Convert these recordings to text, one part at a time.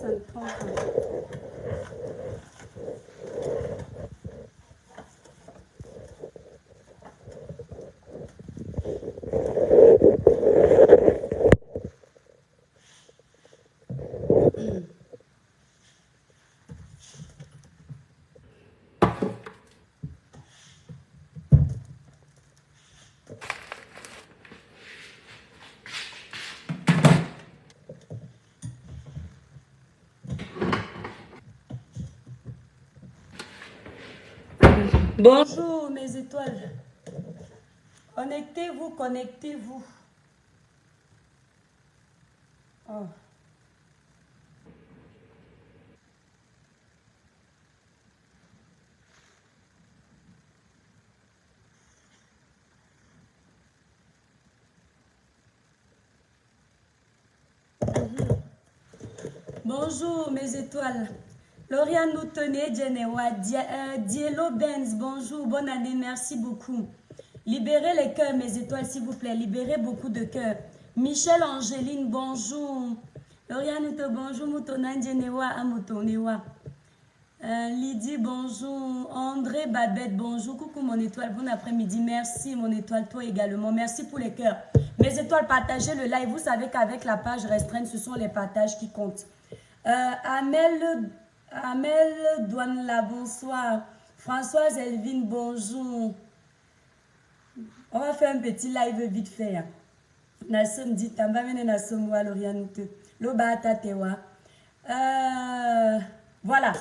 ça ne prend pas. Bonjour mes étoiles. Connectez-vous, connectez-vous. Oh. Bonjour mes étoiles. Lauriane nous tenait, Djenewa, Diello Benz, bonjour, bonne année, merci beaucoup. Libérez les cœurs, mes étoiles, s'il vous plaît, libérez beaucoup de cœurs. Michel Angéline, bonjour. Lauriane nous te bonjour, Moutonan Djenewa, Amotonewa. Lydie, bonjour. André Babette, bonjour. Coucou mon étoile, bon après-midi, merci mon étoile, toi également, merci pour les cœurs. Mes étoiles, partagez le live, vous savez qu'avec la page restreinte, ce sont les partages qui comptent. Amel Douanla, bonsoir. Françoise Elvine, bonjour. On va faire un petit live vite fait. Nassom dit, Tamba mene Nassom wa Lorianute. Loba tatewa. Voilà.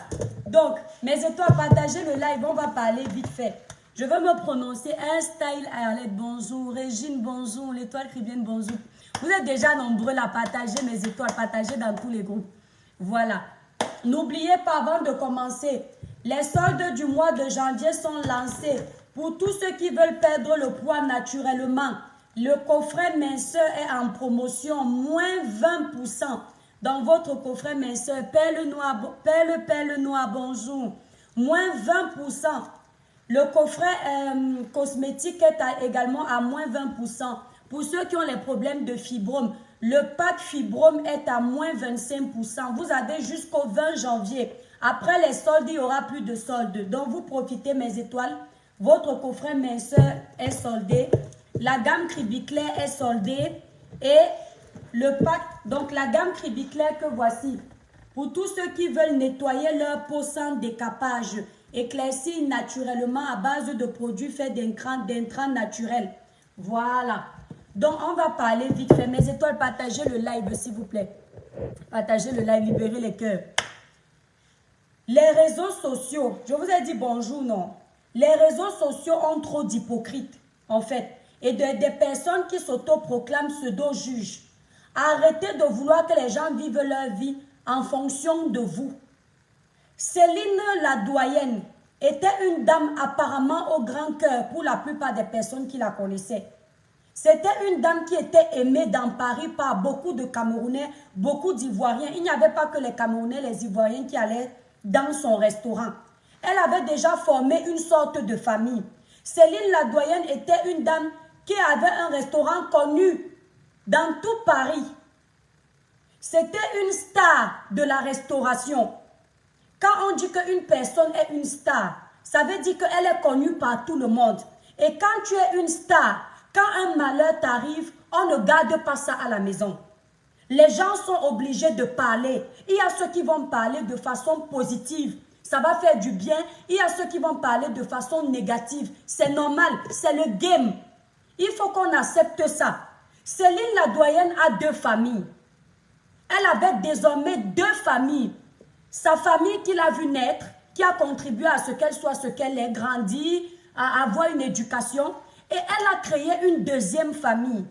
Donc, mes étoiles, partagez le live. On va parler vite fait. Je vais me prononcer. Un style Arlette, bonjour. Régine, bonjour. L'étoile Cribienne, bonjour. Vous êtes déjà nombreux à partager mes étoiles. Partagez dans tous les groupes. Voilà. N'oubliez pas, avant de commencer, les soldes du mois de janvier sont lancés. Pour tous ceux qui veulent perdre le poids naturellement, le coffret minceur est en promotion, moins 20% dans votre coffret minceur. Perle noire, bonjour. Moins 20%. Le coffret cosmétique est également à moins 20%. Pour ceux qui ont les problèmes de fibrome, le pack fibrome est à moins 25%. Vous avez jusqu'au 20 janvier. Après les soldes, il n'y aura plus de soldes. Donc, vous profitez, mes étoiles. Votre coffret minceur est soldé. La gamme Cribiclair est soldée. Et le pack, donc la gamme Cribiclair que voici. Pour tous ceux qui veulent nettoyer leur peau sans décapage, éclaircir naturellement à base de produits faits d'intrants naturels. Voilà. Donc, on va parler vite fait. Mes étoiles, partagez le live, s'il vous plaît. Partagez le live, libérez les cœurs. Les réseaux sociaux, je vous ai dit bonjour, non? Les réseaux sociaux ont trop d'hypocrites, en fait. Et des personnes qui s'autoproclament pseudo-juges. Arrêtez de vouloir que les gens vivent leur vie en fonction de vous. Céline la doyenne était une dame apparemment au grand cœur pour la plupart des personnes qui la connaissaient. C'était une dame qui était aimée dans Paris par beaucoup de Camerounais, beaucoup d'Ivoiriens. Il n'y avait pas que les Camerounais, les Ivoiriens qui allaient dans son restaurant. Elle avait déjà formé une sorte de famille. Céline la doyenne était une dame qui avait un restaurant connu dans tout Paris. C'était une star de la restauration. Quand on dit qu'une personne est une star, ça veut dire qu'elle est connue par tout le monde. Et quand tu es une star, quand un malheur t'arrive, on ne garde pas ça à la maison. Les gens sont obligés de parler. Il y a ceux qui vont parler de façon positive. Ça va faire du bien. Il y a ceux qui vont parler de façon négative. C'est normal. C'est le game. Il faut qu'on accepte ça. Céline la doyenne a 2 familles. Elle avait désormais 2 familles. Sa famille qui l'a vue naître, qui a contribué à ce qu'elle soit ce qu'elle est, grandi, à avoir une éducation. Et elle a créé une 2e famille.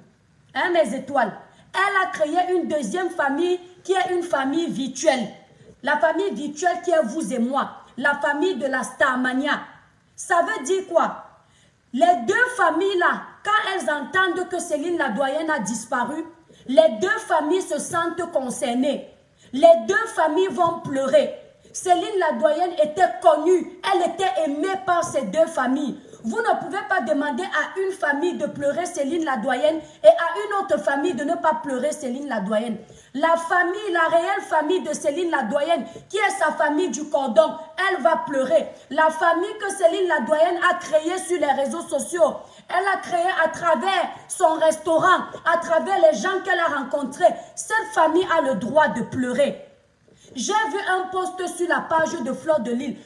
Hein, mes étoiles? Elle a créé une 2e famille qui est une famille virtuelle. La famille virtuelle qui est vous et moi. La famille de la Starmania. Ça veut dire quoi? Les 2 familles-là, quand elles entendent que Céline la doyenne a disparu, les 2 familles se sentent concernées. Les 2 familles vont pleurer. Céline la doyenne était connue. Elle était aimée par ces 2 familles. Vous ne pouvez pas demander à une famille de pleurer Céline la doyenne et à une autre famille de ne pas pleurer Céline la doyenne. La famille, la réelle famille de Céline la doyenne, qui est sa famille du cordon, elle va pleurer. La famille que Céline la doyenne a créée sur les réseaux sociaux, elle a créé à travers son restaurant, à travers les gens qu'elle a rencontrés. Cette famille a le droit de pleurer. J'ai vu un post sur la page de Fleur de Lille.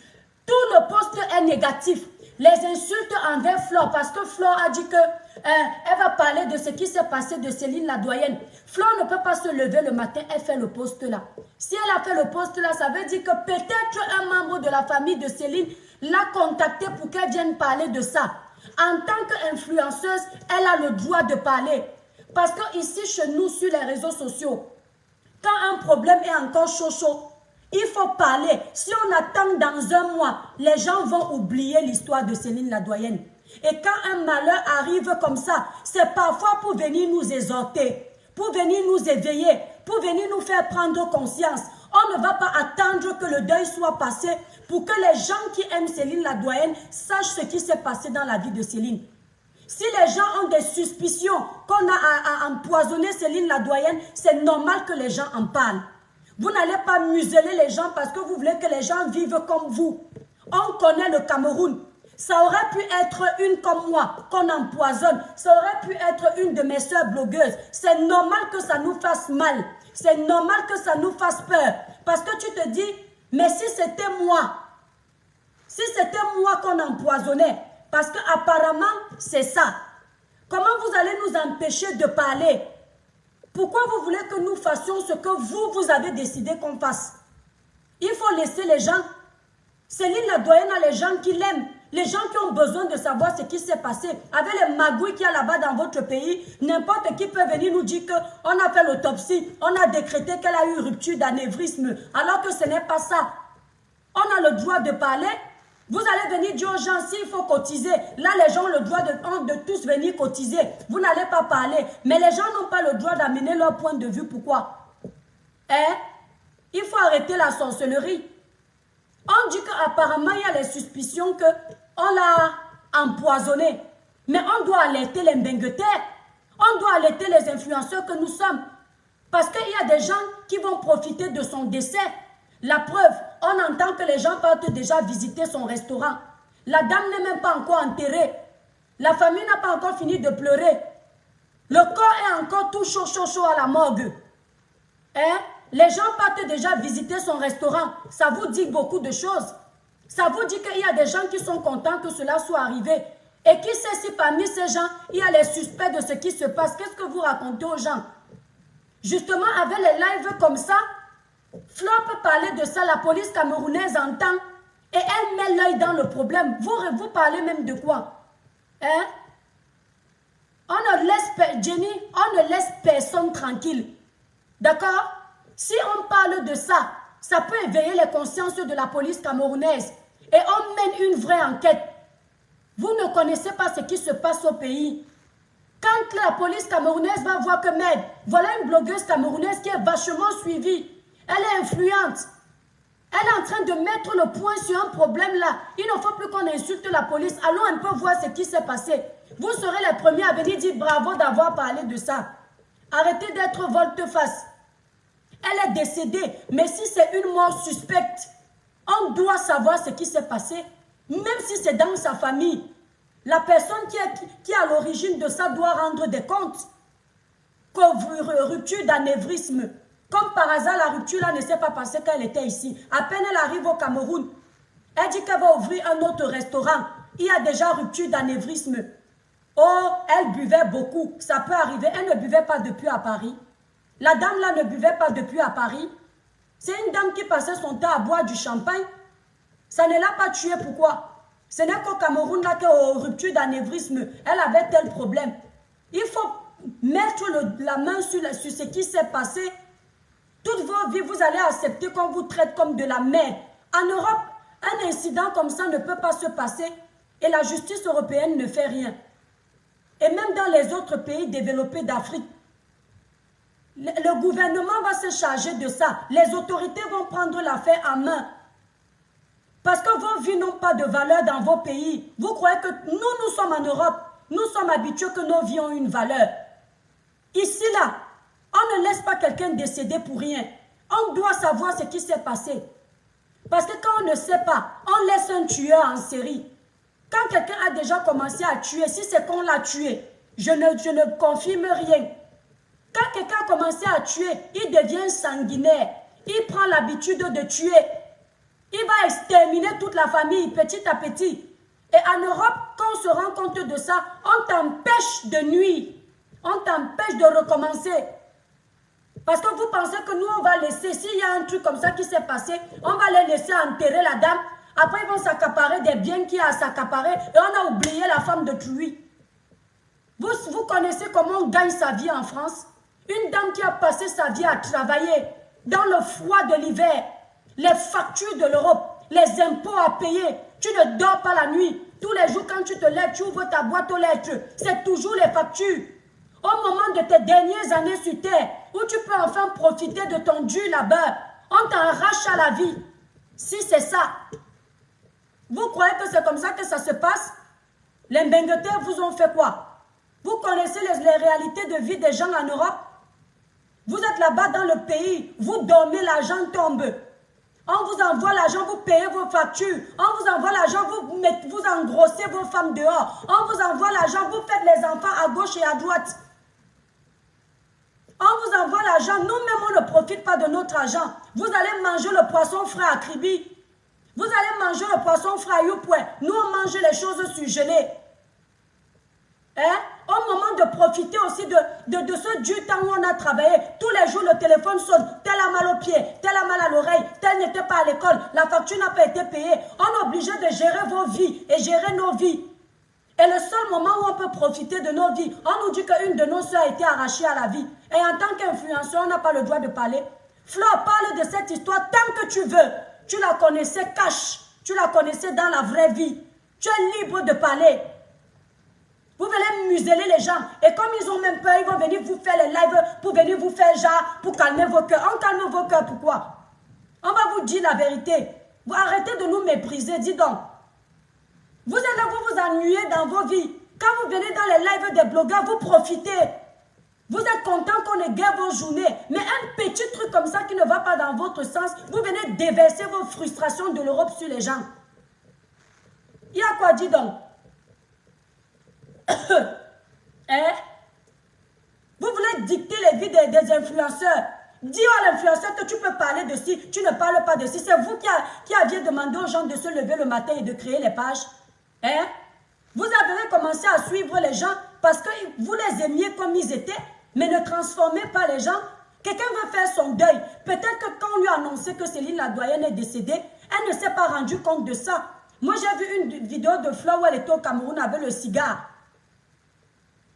Tout le post est négatif. Les insultes envers Flore, parce que Flore a dit que elle va parler de ce qui s'est passé de Céline la doyenne. Flore ne peut pas se lever le matin, elle fait le post là. Si elle a fait le post là, ça veut dire que peut-être un membre de la famille de Céline l'a contactée pour qu'elle vienne parler de ça. En tant qu'influenceuse, elle a le droit de parler. Parce que ici, chez nous, sur les réseaux sociaux, quand un problème est encore chaud, il faut parler. Si on attend dans un mois, les gens vont oublier l'histoire de Céline la doyenne. Et quand un malheur arrive comme ça, c'est parfois pour venir nous exhorter, pour venir nous éveiller, pour venir nous faire prendre conscience. On ne va pas attendre que le deuil soit passé pour que les gens qui aiment Céline la doyenne sachent ce qui s'est passé dans la vie de Céline. Si les gens ont des suspicions qu'on a empoisonné Céline la doyenne, c'est normal que les gens en parlent. Vous n'allez pas museler les gens parce que vous voulez que les gens vivent comme vous. On connaît le Cameroun. Ça aurait pu être une comme moi qu'on empoisonne. Ça aurait pu être une de mes soeurs blogueuses. C'est normal que ça nous fasse mal. C'est normal que ça nous fasse peur. Parce que tu te dis, mais si c'était moi qu'on empoisonnait, parce qu'apparemment, c'est ça. Comment vous allez nous empêcher de parler? Pourquoi vous voulez que nous fassions ce que vous avez décidé qu'on fasse? Il faut laisser les gens. Céline la doyenne a les gens qui l'aiment. Les gens qui ont besoin de savoir ce qui s'est passé. Avec les magouilles qu'il y a là-bas dans votre pays, n'importe qui peut venir nous dire qu'on a fait l'autopsie, on a décrété qu'elle a eu rupture d'anévrisme, alors que ce n'est pas ça. On a le droit de parler. Vous allez venir dire aux gens, s'il faut cotiser, là les gens ont le droit de tous venir cotiser. Vous n'allez pas parler. Mais les gens n'ont pas le droit d'amener leur point de vue. Pourquoi? Il faut arrêter la sorcellerie. On dit qu'apparemment, il y a les suspicions qu'on l'a empoisonné. Mais on doit alerter les mbinguetaires. On doit alerter les influenceurs que nous sommes. Parce qu'il y a des gens qui vont profiter de son décès. La preuve, on entend que les gens partent déjà visiter son restaurant. La dame n'est même pas encore enterrée. La famille n'a pas encore fini de pleurer. Le corps est encore tout chaud à la morgue. Les gens partent déjà visiter son restaurant. Ça vous dit beaucoup de choses. Ça vous dit qu'il y a des gens qui sont contents que cela soit arrivé. Et qui sait si parmi ces gens, il y a les suspects de ce qui se passe. Qu'est-ce que vous racontez aux gens? Justement, avec les lives comme ça, Flore peut parler de ça, la police camerounaise entend et elle met l'œil dans le problème. Vous parlez même de quoi? On ne laisse, Jenny, on ne laisse personne tranquille. D'accord? Si on parle de ça, ça peut éveiller les consciences de la police camerounaise et on mène une vraie enquête. Vous ne connaissez pas ce qui se passe au pays. Quand la police camerounaise va voir que, merde, voilà une blogueuse camerounaise qui est vachement suivie. Elle est influente. Elle est en train de mettre le point sur un problème là. Il ne faut plus qu'on insulte la police. Allons un peu voir ce qui s'est passé. Vous serez les premiers à venir dire bravo d'avoir parlé de ça. Arrêtez d'être volte-face. Elle est décédée. Mais si c'est une mort suspecte, on doit savoir ce qui s'est passé. Même si c'est dans sa famille. La personne qui est à l'origine de ça doit rendre des comptes. Rupture d'anévrisme. Comme par hasard, la rupture là ne s'est pas passée quand elle était ici. À peine elle arrive au Cameroun, elle dit qu'elle va ouvrir un autre restaurant. Il y a déjà rupture d'anévrisme. Oh, elle buvait beaucoup. Ça peut arriver. Elle ne buvait pas depuis à Paris. La dame là ne buvait pas depuis à Paris. C'est une dame qui passait son temps à boire du champagne. Ça ne l'a pas tuée. Pourquoi? Ce n'est qu'au Cameroun là qu'aux ruptures d'anévrisme, elle avait tel problème. Il faut mettre la main sur ce qui s'est passé. Toutes vos vies, vous allez accepter qu'on vous traite comme de la merde. En Europe, un incident comme ça ne peut pas se passer et la justice européenne ne fait rien. Et même dans les autres pays développés d'Afrique, le gouvernement va se charger de ça. Les autorités vont prendre l'affaire en main. Parce que vos vies n'ont pas de valeur dans vos pays. Vous croyez que nous sommes en Europe. Nous sommes habitués que nos vies ont une valeur. Ici, là, On ne laisse pas quelqu'un décéder pour rien. On doit savoir ce qui s'est passé. Parce que quand on ne sait pas, on laisse un tueur en série. Quand quelqu'un a déjà commencé à tuer, si c'est qu'on l'a tué, je ne confirme rien. Quand quelqu'un a commencé à tuer, il devient sanguinaire. Il prend l'habitude de tuer. Il va exterminer toute la famille petit à petit. Et en Europe, quand on se rend compte de ça, on t'empêche de nuire. On t'empêche de recommencer. Parce que vous pensez que nous, on va laisser, s'il y a un truc comme ça qui s'est passé, on va les laisser enterrer la dame. Après, ils vont s'accaparer des biens qu'il y a à s'accaparer. Et on a oublié la femme de Truy. Vous connaissez comment on gagne sa vie en France? Une dame qui a passé sa vie à travailler dans le froid de l'hiver, les factures de l'Europe, les impôts à payer. Tu ne dors pas la nuit. Tous les jours, quand tu te lèves, tu ouvres ta boîte aux lettres. C'est toujours les factures. Au moment de tes dernières années sur terre, où tu peux enfin profiter de ton dur labeur, on t'arrache à la vie. Si c'est ça, vous croyez que c'est comme ça que ça se passe? Les Mbengetaires vous ont fait quoi? Vous connaissez les réalités de vie des gens en Europe? Vous êtes là-bas dans le pays, vous dormez, l'argent tombe. On vous envoie l'argent, vous payez vos factures. On vous envoie l'argent, vous engrossez vos femmes dehors. On vous envoie l'argent, vous faites les enfants à gauche et à droite. On vous envoie l'argent, nous-mêmes on ne profite pas de notre argent. Vous allez manger le poisson frais à Kribi. Vous allez manger le poisson frais à Youpoué. Nous on mange les choses surgelées. Hein? Au moment de profiter aussi de ce dur temps où on a travaillé, tous les jours le téléphone sonne, tel a mal au pied, tel a mal à l'oreille, tel n'était pas à l'école, la facture n'a pas été payée. On est obligé de gérer vos vies et gérer nos vies. Et le seul moment où on peut profiter de nos vies, on nous dit qu'une de nos soeurs a été arrachée à la vie. Et en tant qu'influenceur, on n'a pas le droit de parler. Flo, parle de cette histoire tant que tu veux. Tu la connaissais cash, tu la connaissais dans la vraie vie. Tu es libre de parler. Vous venez museler les gens. Et comme ils ont même peur, ils vont venir vous faire les lives pour venir vous faire genre, pour calmer vos cœurs. On calme vos cœurs, pourquoi? On va vous dire la vérité. Vous arrêtez de nous mépriser, dis donc. Vous êtes là, vous vous ennuyez dans vos vies. Quand vous venez dans les lives des blogueurs, vous profitez. Vous êtes content qu'on égare vos journées. Mais un petit truc comme ça qui ne va pas dans votre sens, vous venez déverser vos frustrations de l'Europe sur les gens. Il y a quoi, dis donc? Hein? Vous voulez dicter les vies des influenceurs. Dis à l'influenceur que tu peux parler de ci, tu ne parles pas de ci. C'est vous qui aviez demandé aux gens de se lever le matin et de créer les pages. Hein? Vous avez commencé à suivre les gens parce que vous les aimiez comme ils étaient, mais ne transformez pas les gens. Quelqu'un veut faire son deuil. Peut-être que quand on lui a annoncé que Céline la doyenne est décédée, elle ne s'est pas rendue compte de ça. Moi, j'ai vu une vidéo de Flo où elle était au Cameroun avec le cigare.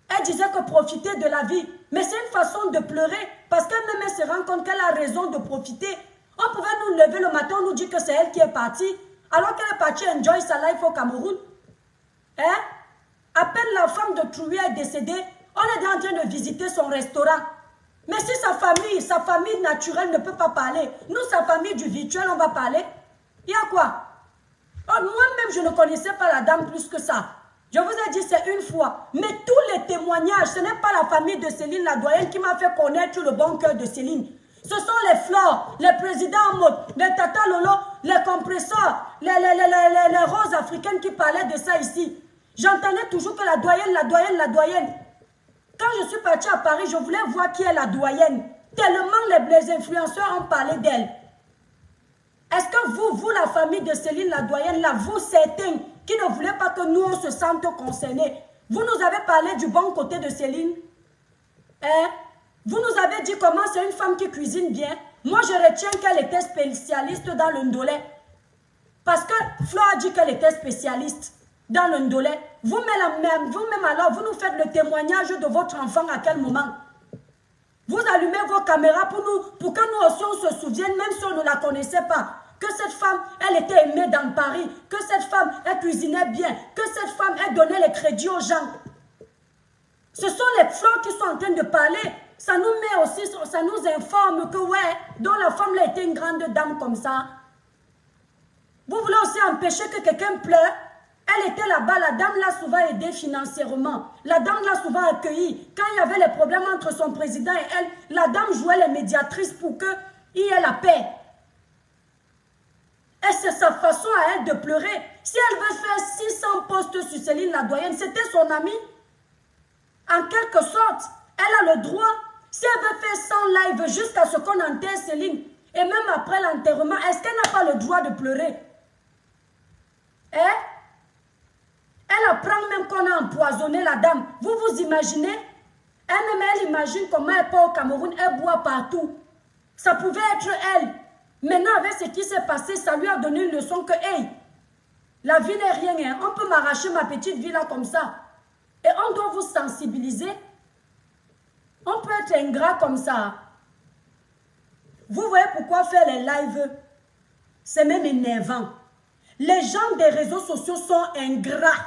Elle disait que profiter de la vie. Mais c'est une façon de pleurer. Parce qu'elle-même, elle se rend compte qu'elle a raison de profiter. On pouvait nous lever le matin, on nous dit que c'est elle qui est partie. Alors qu'elle est partie enjoy sa life au Cameroun. Hein? À peine la femme de Truy est décédée, on est en train de visiter son restaurant. Mais si sa famille naturelle ne peut pas parler, nous, sa famille du virtuel, on va parler. Il y a quoi? Oh, moi-même, je ne connaissais pas la dame plus que ça. Je vous ai dit, c'est une fois. Mais tous les témoignages, ce n'est pas la famille de Céline la doyenne qui m'a fait connaître le bon cœur de Céline. Ce sont les Flores, les présidents en mode, les Tata Lolo, les compresseurs, les roses africaines qui parlaient de ça ici. J'entendais toujours que la doyenne. Quand je suis partie à Paris, je voulais voir qui est la doyenne. Tellement les influenceurs ont parlé d'elle. Est-ce que vous, la famille de Céline la doyenne, là, vous certains qui ne voulez pas que nous, on se sente concernés, vous nous avez parlé du bon côté de Céline? Hein? Vous nous avez dit comment c'est une femme qui cuisine bien. Moi, je retiens qu'elle était spécialiste dans le ndolé. Parce que Flo a dit qu'elle était spécialiste dans le ndolé. Vous-même alors, vous nous faites le témoignage de votre enfant à quel moment? Vous allumez vos caméras pour que nous aussi on se souvienne, même si on ne la connaissait pas, que cette femme, elle était aimée dans Paris, que cette femme, elle cuisinait bien, que cette femme, elle donnait les crédits aux gens. Ce sont les fleurs qui sont en train de parler. Ça nous met aussi, ça nous informe que ouais, dont la femme là était une grande dame comme ça. Vous voulez aussi empêcher que quelqu'un pleure? Elle était là-bas, la dame l'a souvent aidée financièrement. La dame l'a souvent accueillie. Quand il y avait les problèmes entre son président et elle, la dame jouait les médiatrices pour qu'il y ait la paix. Et c'est sa façon à elle de pleurer. Si elle veut faire 600 posts sur Céline la doyenne, c'était son amie. En quelque sorte, elle a le droit. Si elle veut faire 100 lives jusqu'à ce qu'on enterre Céline, et même après l'enterrement, est-ce qu'elle n'a pas le droit de pleurer? Hein? Elle apprend même qu'on a empoisonné la dame. Vous vous imaginez? Elle-même, elle imagine comment elle part au Cameroun, elle boit partout. Ça pouvait être elle. Maintenant, avec ce qui s'est passé, ça lui a donné une leçon que, hey, la vie n'est rien, hein. On peut m'arracher ma petite vie là comme ça. Et on doit vous sensibiliser. On peut être ingrat comme ça. Vous voyez pourquoi faire les lives, c'est même énervant. Les gens des réseaux sociaux sont ingrats.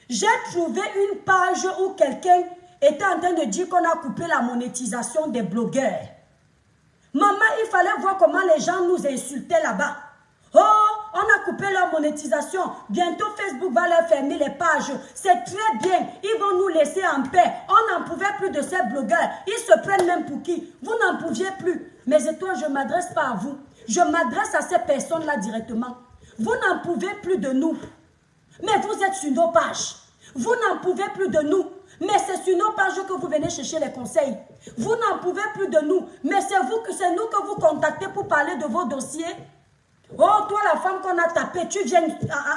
J'ai trouvé une page où quelqu'un était en train de dire qu'on a coupé la monétisation des blogueurs. Maman, il fallait voir comment les gens nous insultaient là-bas. Oh, on a coupé leur monétisation. Bientôt, Facebook va leur fermer les pages. C'est très bien. Ils vont nous laisser en paix. On n'en pouvait plus de ces blogueurs. Ils se prennent même pour qui? Vous n'en pouviez plus. Mais toi, je ne m'adresse pas à vous. Je m'adresse à ces personnes-là directement. Vous n'en pouvez plus de nous. Mais vous êtes sur nos pages. Vous n'en pouvez plus de nous. Mais c'est sur nos pages que vous venez chercher les conseils. Vous n'en pouvez plus de nous. Mais c'est nous que vous contactez pour parler de vos dossiers. Oh, toi, la femme qu'on a tapée, tu viens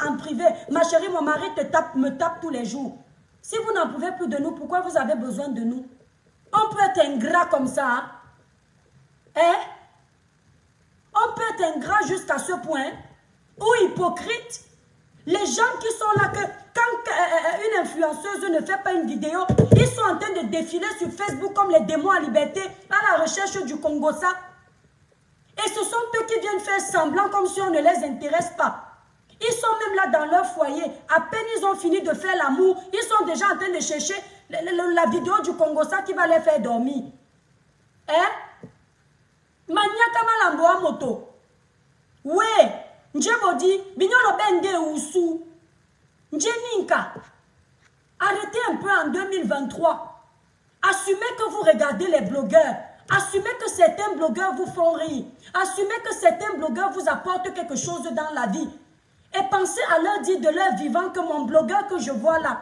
en privé. Ma chérie, mon mari me tape tous les jours. Si vous n'en pouvez plus de nous, pourquoi vous avez besoin de nous? On peut être ingrat comme ça. Hein? Hein? On peut être ingrat jusqu'à ce point. Ou hypocrite. Les gens qui sont là, que quand une influenceuse ne fait pas une vidéo, ils sont en train de défiler sur Facebook comme les démons à liberté à la recherche du Congo-ça. Et ce sont eux qui viennent faire semblant comme si on ne les intéresse pas. Ils sont même là dans leur foyer. À peine ils ont fini de faire l'amour, ils sont déjà en train de chercher la vidéo du Congo-ça qui va les faire dormir. Hein? Mania Kamalamboa moto. Ouais. Njebodi, binyolo bende usu. Njeninka. Arrêtez un peu en 2023. Assumez que vous regardez les blogueurs. Assumez que certains blogueurs vous font rire. Assumez que certains blogueurs vous apportent quelque chose dans la vie. Et pensez à leur dire de leur vivant que mon blogueur que je vois là,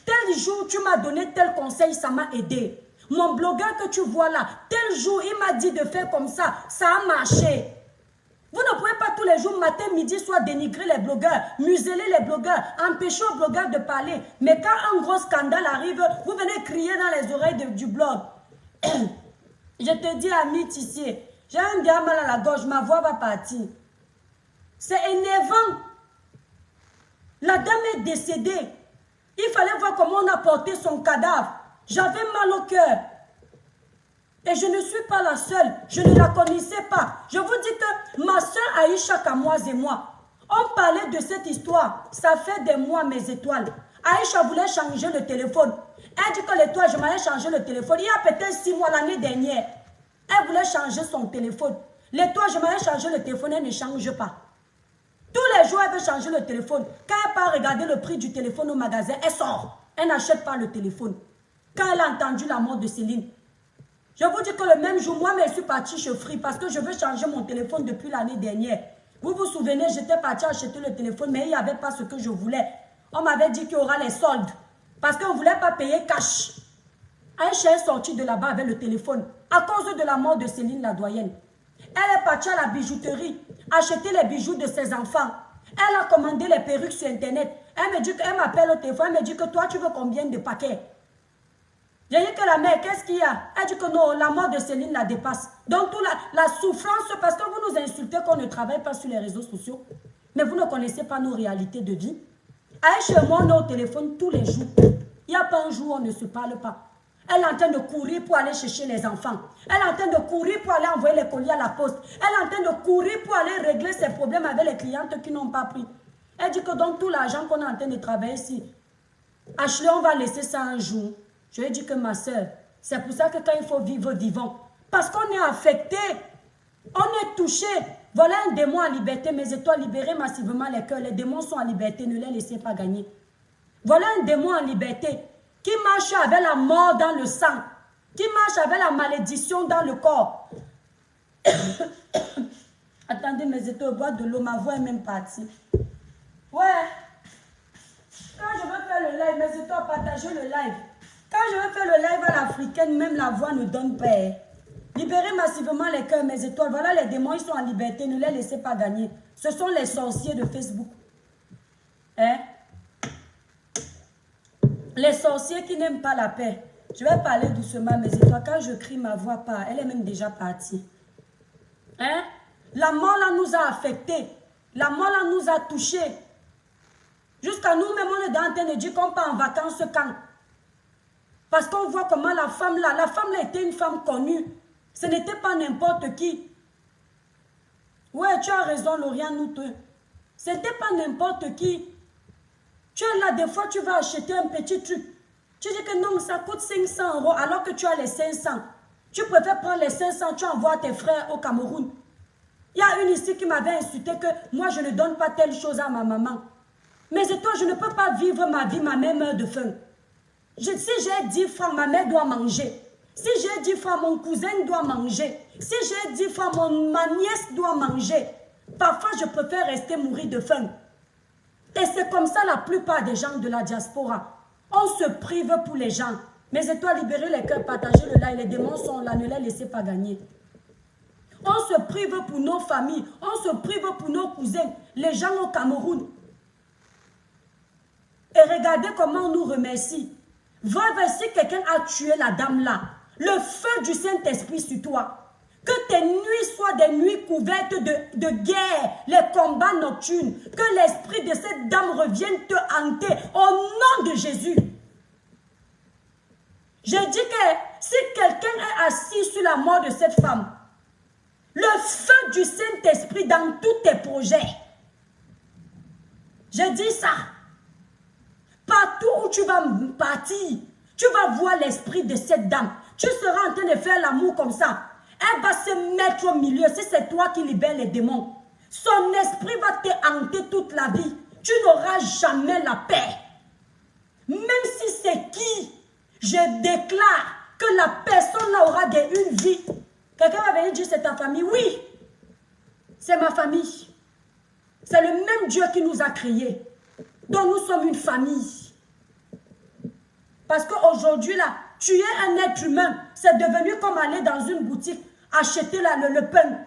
tel jour tu m'as donné tel conseil, ça m'a aidé. Mon blogueur que tu vois là, tel jour il m'a dit de faire comme ça a marché. Vous ne pouvez pas tous les jours, matin, midi, soir, dénigrer les blogueurs, museler les blogueurs, empêcher aux blogueurs de parler. Mais quand un gros scandale arrive, vous venez crier dans les oreilles du blog. Je te dis, ami Tissier, j'ai un bien mal à la gorge, ma voix va partir. C'est énervant. La dame est décédée. Il fallait voir comment on a porté son cadavre. J'avais mal au cœur. Et je ne suis pas la seule. Je ne la connaissais pas. Je vous dis que ma soeur Aïcha Kamoise et moi, on parlait de cette histoire. Ça fait des mois, mes étoiles. Aïcha voulait changer le téléphone. Elle dit que l'étoile, je m'allais changer le téléphone. Il y a peut-être 6 mois l'année dernière. Elle voulait changer son téléphone. L'étoile, je m'allais changer le téléphone. Elle ne change pas. Tous les jours, elle veut changer le téléphone. Quand elle part regarder le prix du téléphone au magasin, elle sort. Elle n'achète pas le téléphone. Quand elle a entendu la mort de Céline, je vous dis que le même jour, moi, je suis partie chez Free parce que je veux changer mon téléphone depuis l'année dernière. Vous vous souvenez, j'étais partie acheter le téléphone, mais il n'y avait pas ce que je voulais. On m'avait dit qu'il y aura les soldes parce qu'on ne voulait pas payer cash. Aïcha est sortie de là-bas avec le téléphone à cause de la mort de Céline la doyenne. Elle est partie à la bijouterie, acheter les bijoux de ses enfants. Elle a commandé les perruques sur Internet. Elle me dit qu'elle m'appelle au téléphone, elle me dit que toi, tu veux combien de paquets? J'ai dit que la mère, qu'est-ce qu'il y a? Elle dit que non, la mort de Céline la dépasse. Donc, toute la souffrance, parce que vous nous insultez qu'on ne travaille pas sur les réseaux sociaux, mais vous ne connaissez pas nos réalités de vie. Aïcha et moi, on est au téléphone tous les jours. Il n'y a pas un jour où on ne se parle pas. Elle est en train de courir pour aller chercher les enfants. Elle est en train de courir pour aller envoyer les colis à la poste. Elle est en train de courir pour aller régler ses problèmes avec les clientes qui n'ont pas pris. Elle dit que donc tout l'argent qu'on est en train de travailler ici, Ashley, on va laisser ça un jour. Je lui ai dit que ma soeur, c'est pour ça que quand il faut vivre, vivons. Parce qu'on est affecté, on est touché. Voilà un démon en liberté, mes étoiles, libérez massivement les cœurs. Les démons sont en liberté, ne les laissez pas gagner. Voilà un démon en liberté qui marche avec la mort dans le sang, qui marche avec la malédiction dans le corps. Attendez, mes étoiles, boire de l'eau, ma voix est même partie. Ouais. Quand je veux faire le live, mes étoiles, partagez le live. Quand je veux faire le live à l'africaine, même la voix ne donne pas. Libérez massivement les cœurs, mes étoiles. Voilà les démons, ils sont en liberté. Ne les laissez pas gagner. Ce sont les sorciers de Facebook. Hein? Les sorciers qui n'aiment pas la paix. Je vais parler doucement, mes étoiles. Quand je crie, ma voix part. Elle est même déjà partie. Hein? La mort là nous a affectés. La mort là nous a touchés. Jusqu'à nous-mêmes, on est en train de dire qu'on part en vacances quand? Parce qu'on voit comment la femme là était une femme connue. Ce n'était pas n'importe qui. Ouais, tu as raison, Lauriane Nouteux. Ce n'était pas n'importe qui. Tu es là, des fois, tu vas acheter un petit truc. Tu dis que non, ça coûte 500 € alors que tu as les 500. Tu préfères prendre les 500, tu envoies tes frères au Cameroun. Il y a une ici qui m'avait insulté que moi, je ne donne pas telle chose à ma maman. Mais toi, je ne peux pas vivre ma vie, ma mère meurt de faim. Si j'ai 10 francs, ma mère doit manger. Si j'ai 10 francs, mon cousin doit manger. Si j'ai 10 francs, ma nièce doit manger. Parfois, je préfère rester mourir de faim. Et c'est comme ça la plupart des gens de la diaspora. On se prive pour les gens. Mes étoiles, libérez les cœurs, partagez le live. Les démons sont là, ne les laissez pas gagner. On se prive pour nos familles. On se prive pour nos cousins. Les gens au Cameroun. Et regardez comment on nous remercie. Voilà, si quelqu'un a tué la dame là, le feu du Saint-Esprit sur toi. Que tes nuits soient des nuits couvertes de guerre, les combats nocturnes. Que l'esprit de cette dame revienne te hanter au nom de Jésus. J'ai dit que si quelqu'un est assis sur la mort de cette femme, le feu du Saint-Esprit dans tous tes projets. J'ai dit ça. Partout où tu vas partir, tu vas voir l'esprit de cette dame. Tu seras en train de faire l'amour comme ça. Elle va se mettre au milieu. Si c'est toi qui libères les démons, son esprit va te hanter toute la vie. Tu n'auras jamais la paix. Même si c'est qui, je déclare que la personne là aura une vie. Quelqu'un va venir dire c'est ta famille. Oui, c'est ma famille. C'est le même Dieu qui nous a créés. Donc nous sommes une famille. Parce qu'aujourd'hui là, tuer un être humain, c'est devenu comme aller dans une boutique, acheter le pain.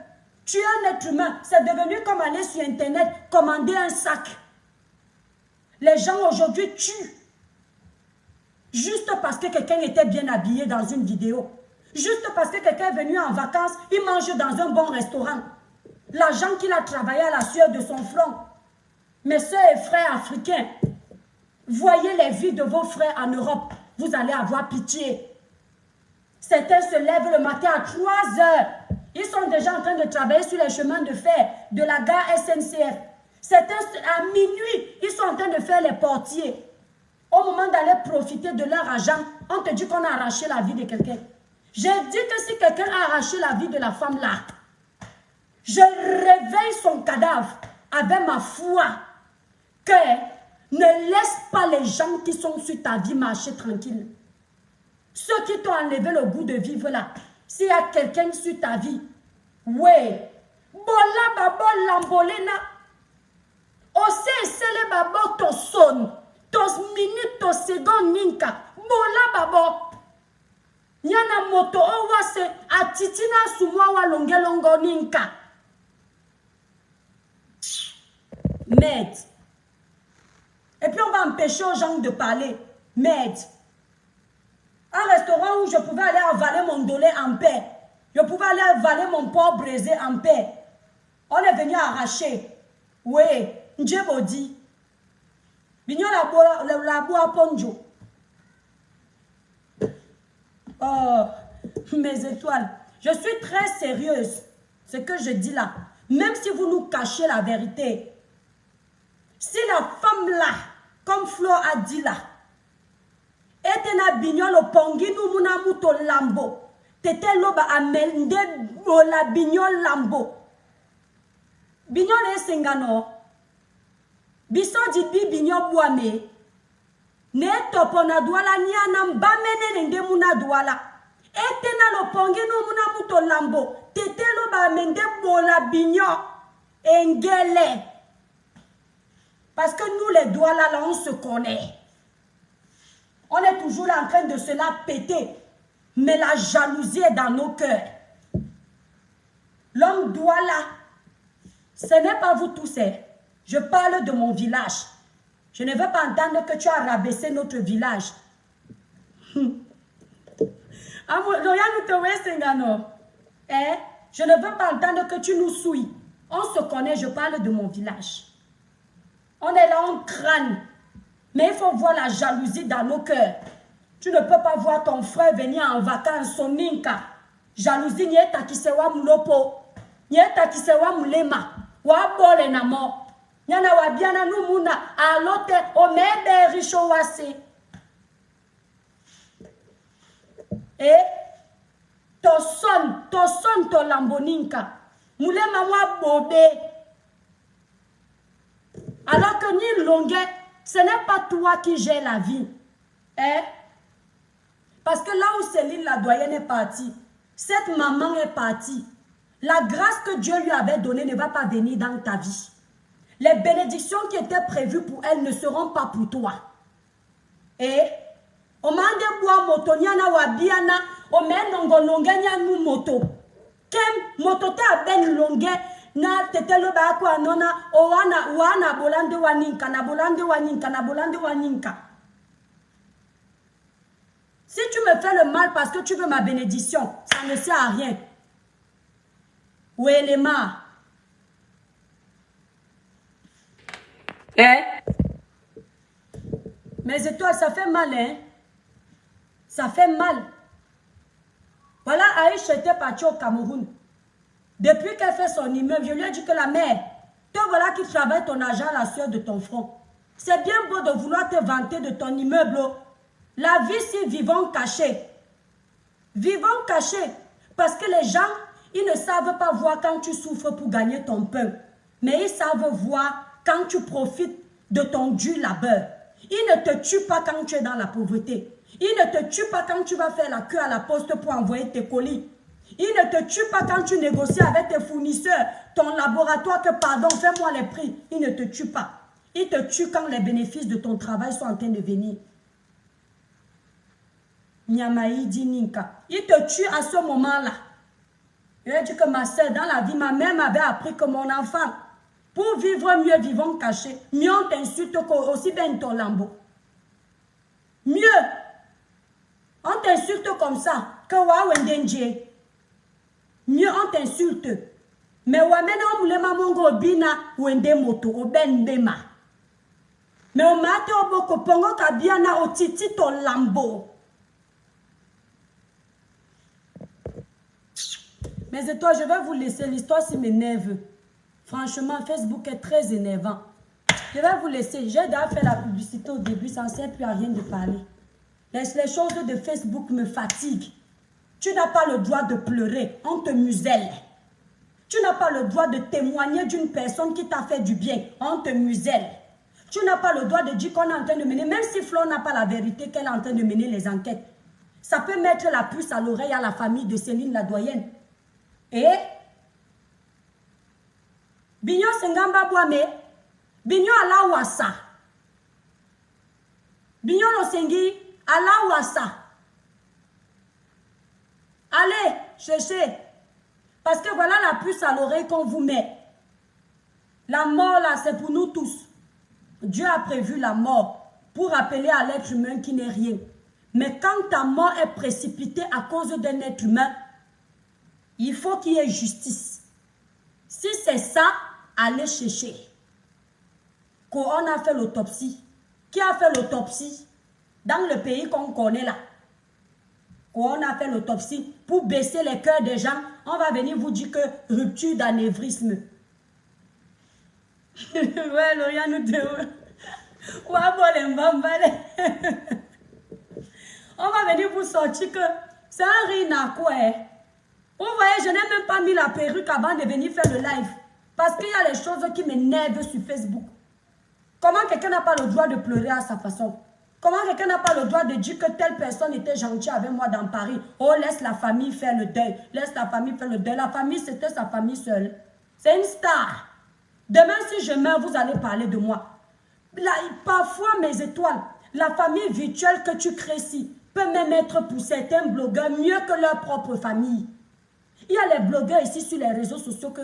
Tuer un être humain, c'est devenu comme aller sur internet, commander un sac. Les gens aujourd'hui tuent. Juste parce que quelqu'un était bien habillé dans une vidéo. Juste parce que quelqu'un est venu en vacances, il mange dans un bon restaurant. L'argent qu'il a travaillé à la sueur de son front. Mes soeurs et frères africains, voyez les vies de vos frères en Europe. Vous allez avoir pitié. Certains se lèvent le matin à 3 heures. Ils sont déjà en train de travailler sur les chemins de fer de la gare SNCF. Certains, à minuit, ils sont en train de faire les portiers. Au moment d'aller profiter de leur argent, on te dit qu'on a arraché la vie de quelqu'un. J'ai dit que si quelqu'un a arraché la vie de la femme là, je réveille son cadavre avec ma foi que ne laisse pas les gens qui sont sur ta vie marcher tranquille. Ceux qui t'ont enlevé le goût de vivre là, s'il y a quelqu'un sur ta vie, ouais, bola babo lambolena, ose sele babo to son, tos minutes, tos secondes ninka, bola babo. Nyana moto owase atitina sumwa wa longelongo ninka. Merde. Et puis on va empêcher aux gens de parler. Merde. Un restaurant où je pouvais aller avaler mon dolé en paix. Je pouvais aller avaler mon porc braisé en paix. On est venu arracher. Oui, Ndjebodi. Vignon la bois ponjo. Oh, mes étoiles. Je suis très sérieuse. Ce que je dis là. Même si vous nous cachez la vérité. Si la femme là, comme Flo a dit là, etena bignol au pongi nous muna muto lambo, tete loba amel nde la bignol lambo. Bignon ne sengano. Biso dit bignon boame. Ne topona douala ni anam bamene nende muna douala. Etena lo ponge no muna muto lambo. Tetelo ba mende bola bignon. Engele. Parce que nous les douala là on se connaît. On est toujours là en train de se la péter. Mais la jalousie est dans nos cœurs. L'homme douala. Ce n'est pas vous tous. Je parle de mon village. Je ne veux pas entendre que tu as rabaissé notre village. Je ne veux pas entendre que tu nous souilles. On se connaît, je parle de mon village. On est là, on crâne. Mais il faut voir la jalousie dans nos cœurs. Tu ne peux pas voir ton frère venir en vacances, son ninka. Jalousie, n'y est takisewa moulopo. N'y est takisewa moulema. Wa bole na mo. Nyana wabiana numuna. Alote omebe richo wase. Eh? Toson to lamboninka. Moulema mwa bobe. Alors que ni longuet, ce n'est pas toi qui gère la vie. Eh? Parce que là où Céline la doyenne est partie, cette maman est partie. La grâce que Dieu lui avait donnée ne va pas venir dans ta vie. Les bénédictions qui étaient prévues pour elle ne seront pas pour toi. Et on m'a dit bois moto nyana wabiana, on m'a nongo longue nyanu moto. Kem moto te ben longue na tetelo ba kwa nona o wana bolande waninka na bolande waninka na bolande waninka. Si tu me fais le mal parce que tu veux ma bénédiction, ça ne sert à rien. Où est les mains? Eh? Mes étoiles, ça fait mal, hein? Ça fait mal. Voilà, Aïcha était partie au Cameroun. Depuis qu'elle fait son immeuble, je lui ai dit que la mère, te voilà qui travaille ton argent à la sueur de ton front. C'est bien beau de vouloir te vanter de ton immeuble. La vie, c'est vivons cachés. Vivons cachés. Parce que les gens, ils ne savent pas voir quand tu souffres pour gagner ton pain. Mais ils savent voir quand tu profites de ton dur labeur. Ils ne te tuent pas quand tu es dans la pauvreté. Ils ne te tuent pas quand tu vas faire la queue à la poste pour envoyer tes colis. Ils ne te tuent pas quand tu négocies avec tes fournisseurs, ton laboratoire, que pardon, fais-moi les prix. Ils ne te tuent pas. Ils te tuent quand les bénéfices de ton travail sont en train de venir. Nyamaïdi Ninka. Ils te tuent à ce moment-là. Je ai dit que ma soeur, dans la vie, ma mère m'avait appris que mon enfant, pour vivre mieux, vivons cachés. Mieux on t'insulte aussi bien ton lambeau. Mieux, on t'insulte comme ça que Wawendenje. Mieux on t'insulte. Mais Wamena Moulema Mongo Bina Wende Moto, Oben Bema. Mais on m'a dit au Boko Pongo Kabiana au Titi ton lambeau. Mais et toi, je vais vous laisser. L'histoire, c'est m'énerve. Franchement, Facebook est très énervant. Je vais vous laisser. J'ai déjà fait la publicité au début, ça ne sert plus à rien de parler. Les choses de Facebook me fatiguent. Tu n'as pas le droit de pleurer, on te muselle. Tu n'as pas le droit de témoigner d'une personne qui t'a fait du bien, on te muselle. Tu n'as pas le droit de dire qu'on est en train de mener, même si Flo n'a pas la vérité qu'elle est en train de mener les enquêtes. Ça peut mettre la puce à l'oreille à la famille de Céline la doyenne. Et Bignon Sengamba Boame, Bignon ala wasa. Bignon Osengi ala wasa. Allez, cherchez. Parce que voilà la puce à l'oreille qu'on vous met. La mort là, c'est pour nous tous. Dieu a prévu la mort pour rappeler à l'être humain qui n'est rien. Mais quand ta mort est précipitée à cause d'un être humain, il faut qu'il y ait justice. Si c'est ça, allez chercher. Qu'on a fait l'autopsie. Qui a fait l'autopsie? Dans le pays qu'on connaît là. Qu'on a fait l'autopsie pour baisser les cœurs des gens. On va venir vous dire que rupture d'anévrisme. Ouais, Lauriane nous dit. On va venir vous sortir que c'est un rina quoi. Vous voyez, je n'ai même pas mis la perruque avant de venir faire le live. Parce qu'il y a les choses qui m'énervent sur Facebook. Comment quelqu'un n'a pas le droit de pleurer à sa façon? Comment quelqu'un n'a pas le droit de dire que telle personne était gentille avec moi dans Paris? Oh, laisse la famille faire le deuil. Laisse la famille faire le deuil. La famille, c'était sa famille seule. C'est une star. Demain, si je meurs, vous allez parler de moi. Parfois, mes étoiles, la famille virtuelle que tu crées ici peut même être pour certains blogueurs mieux que leur propre famille. Il y a les blogueurs ici sur les réseaux sociaux que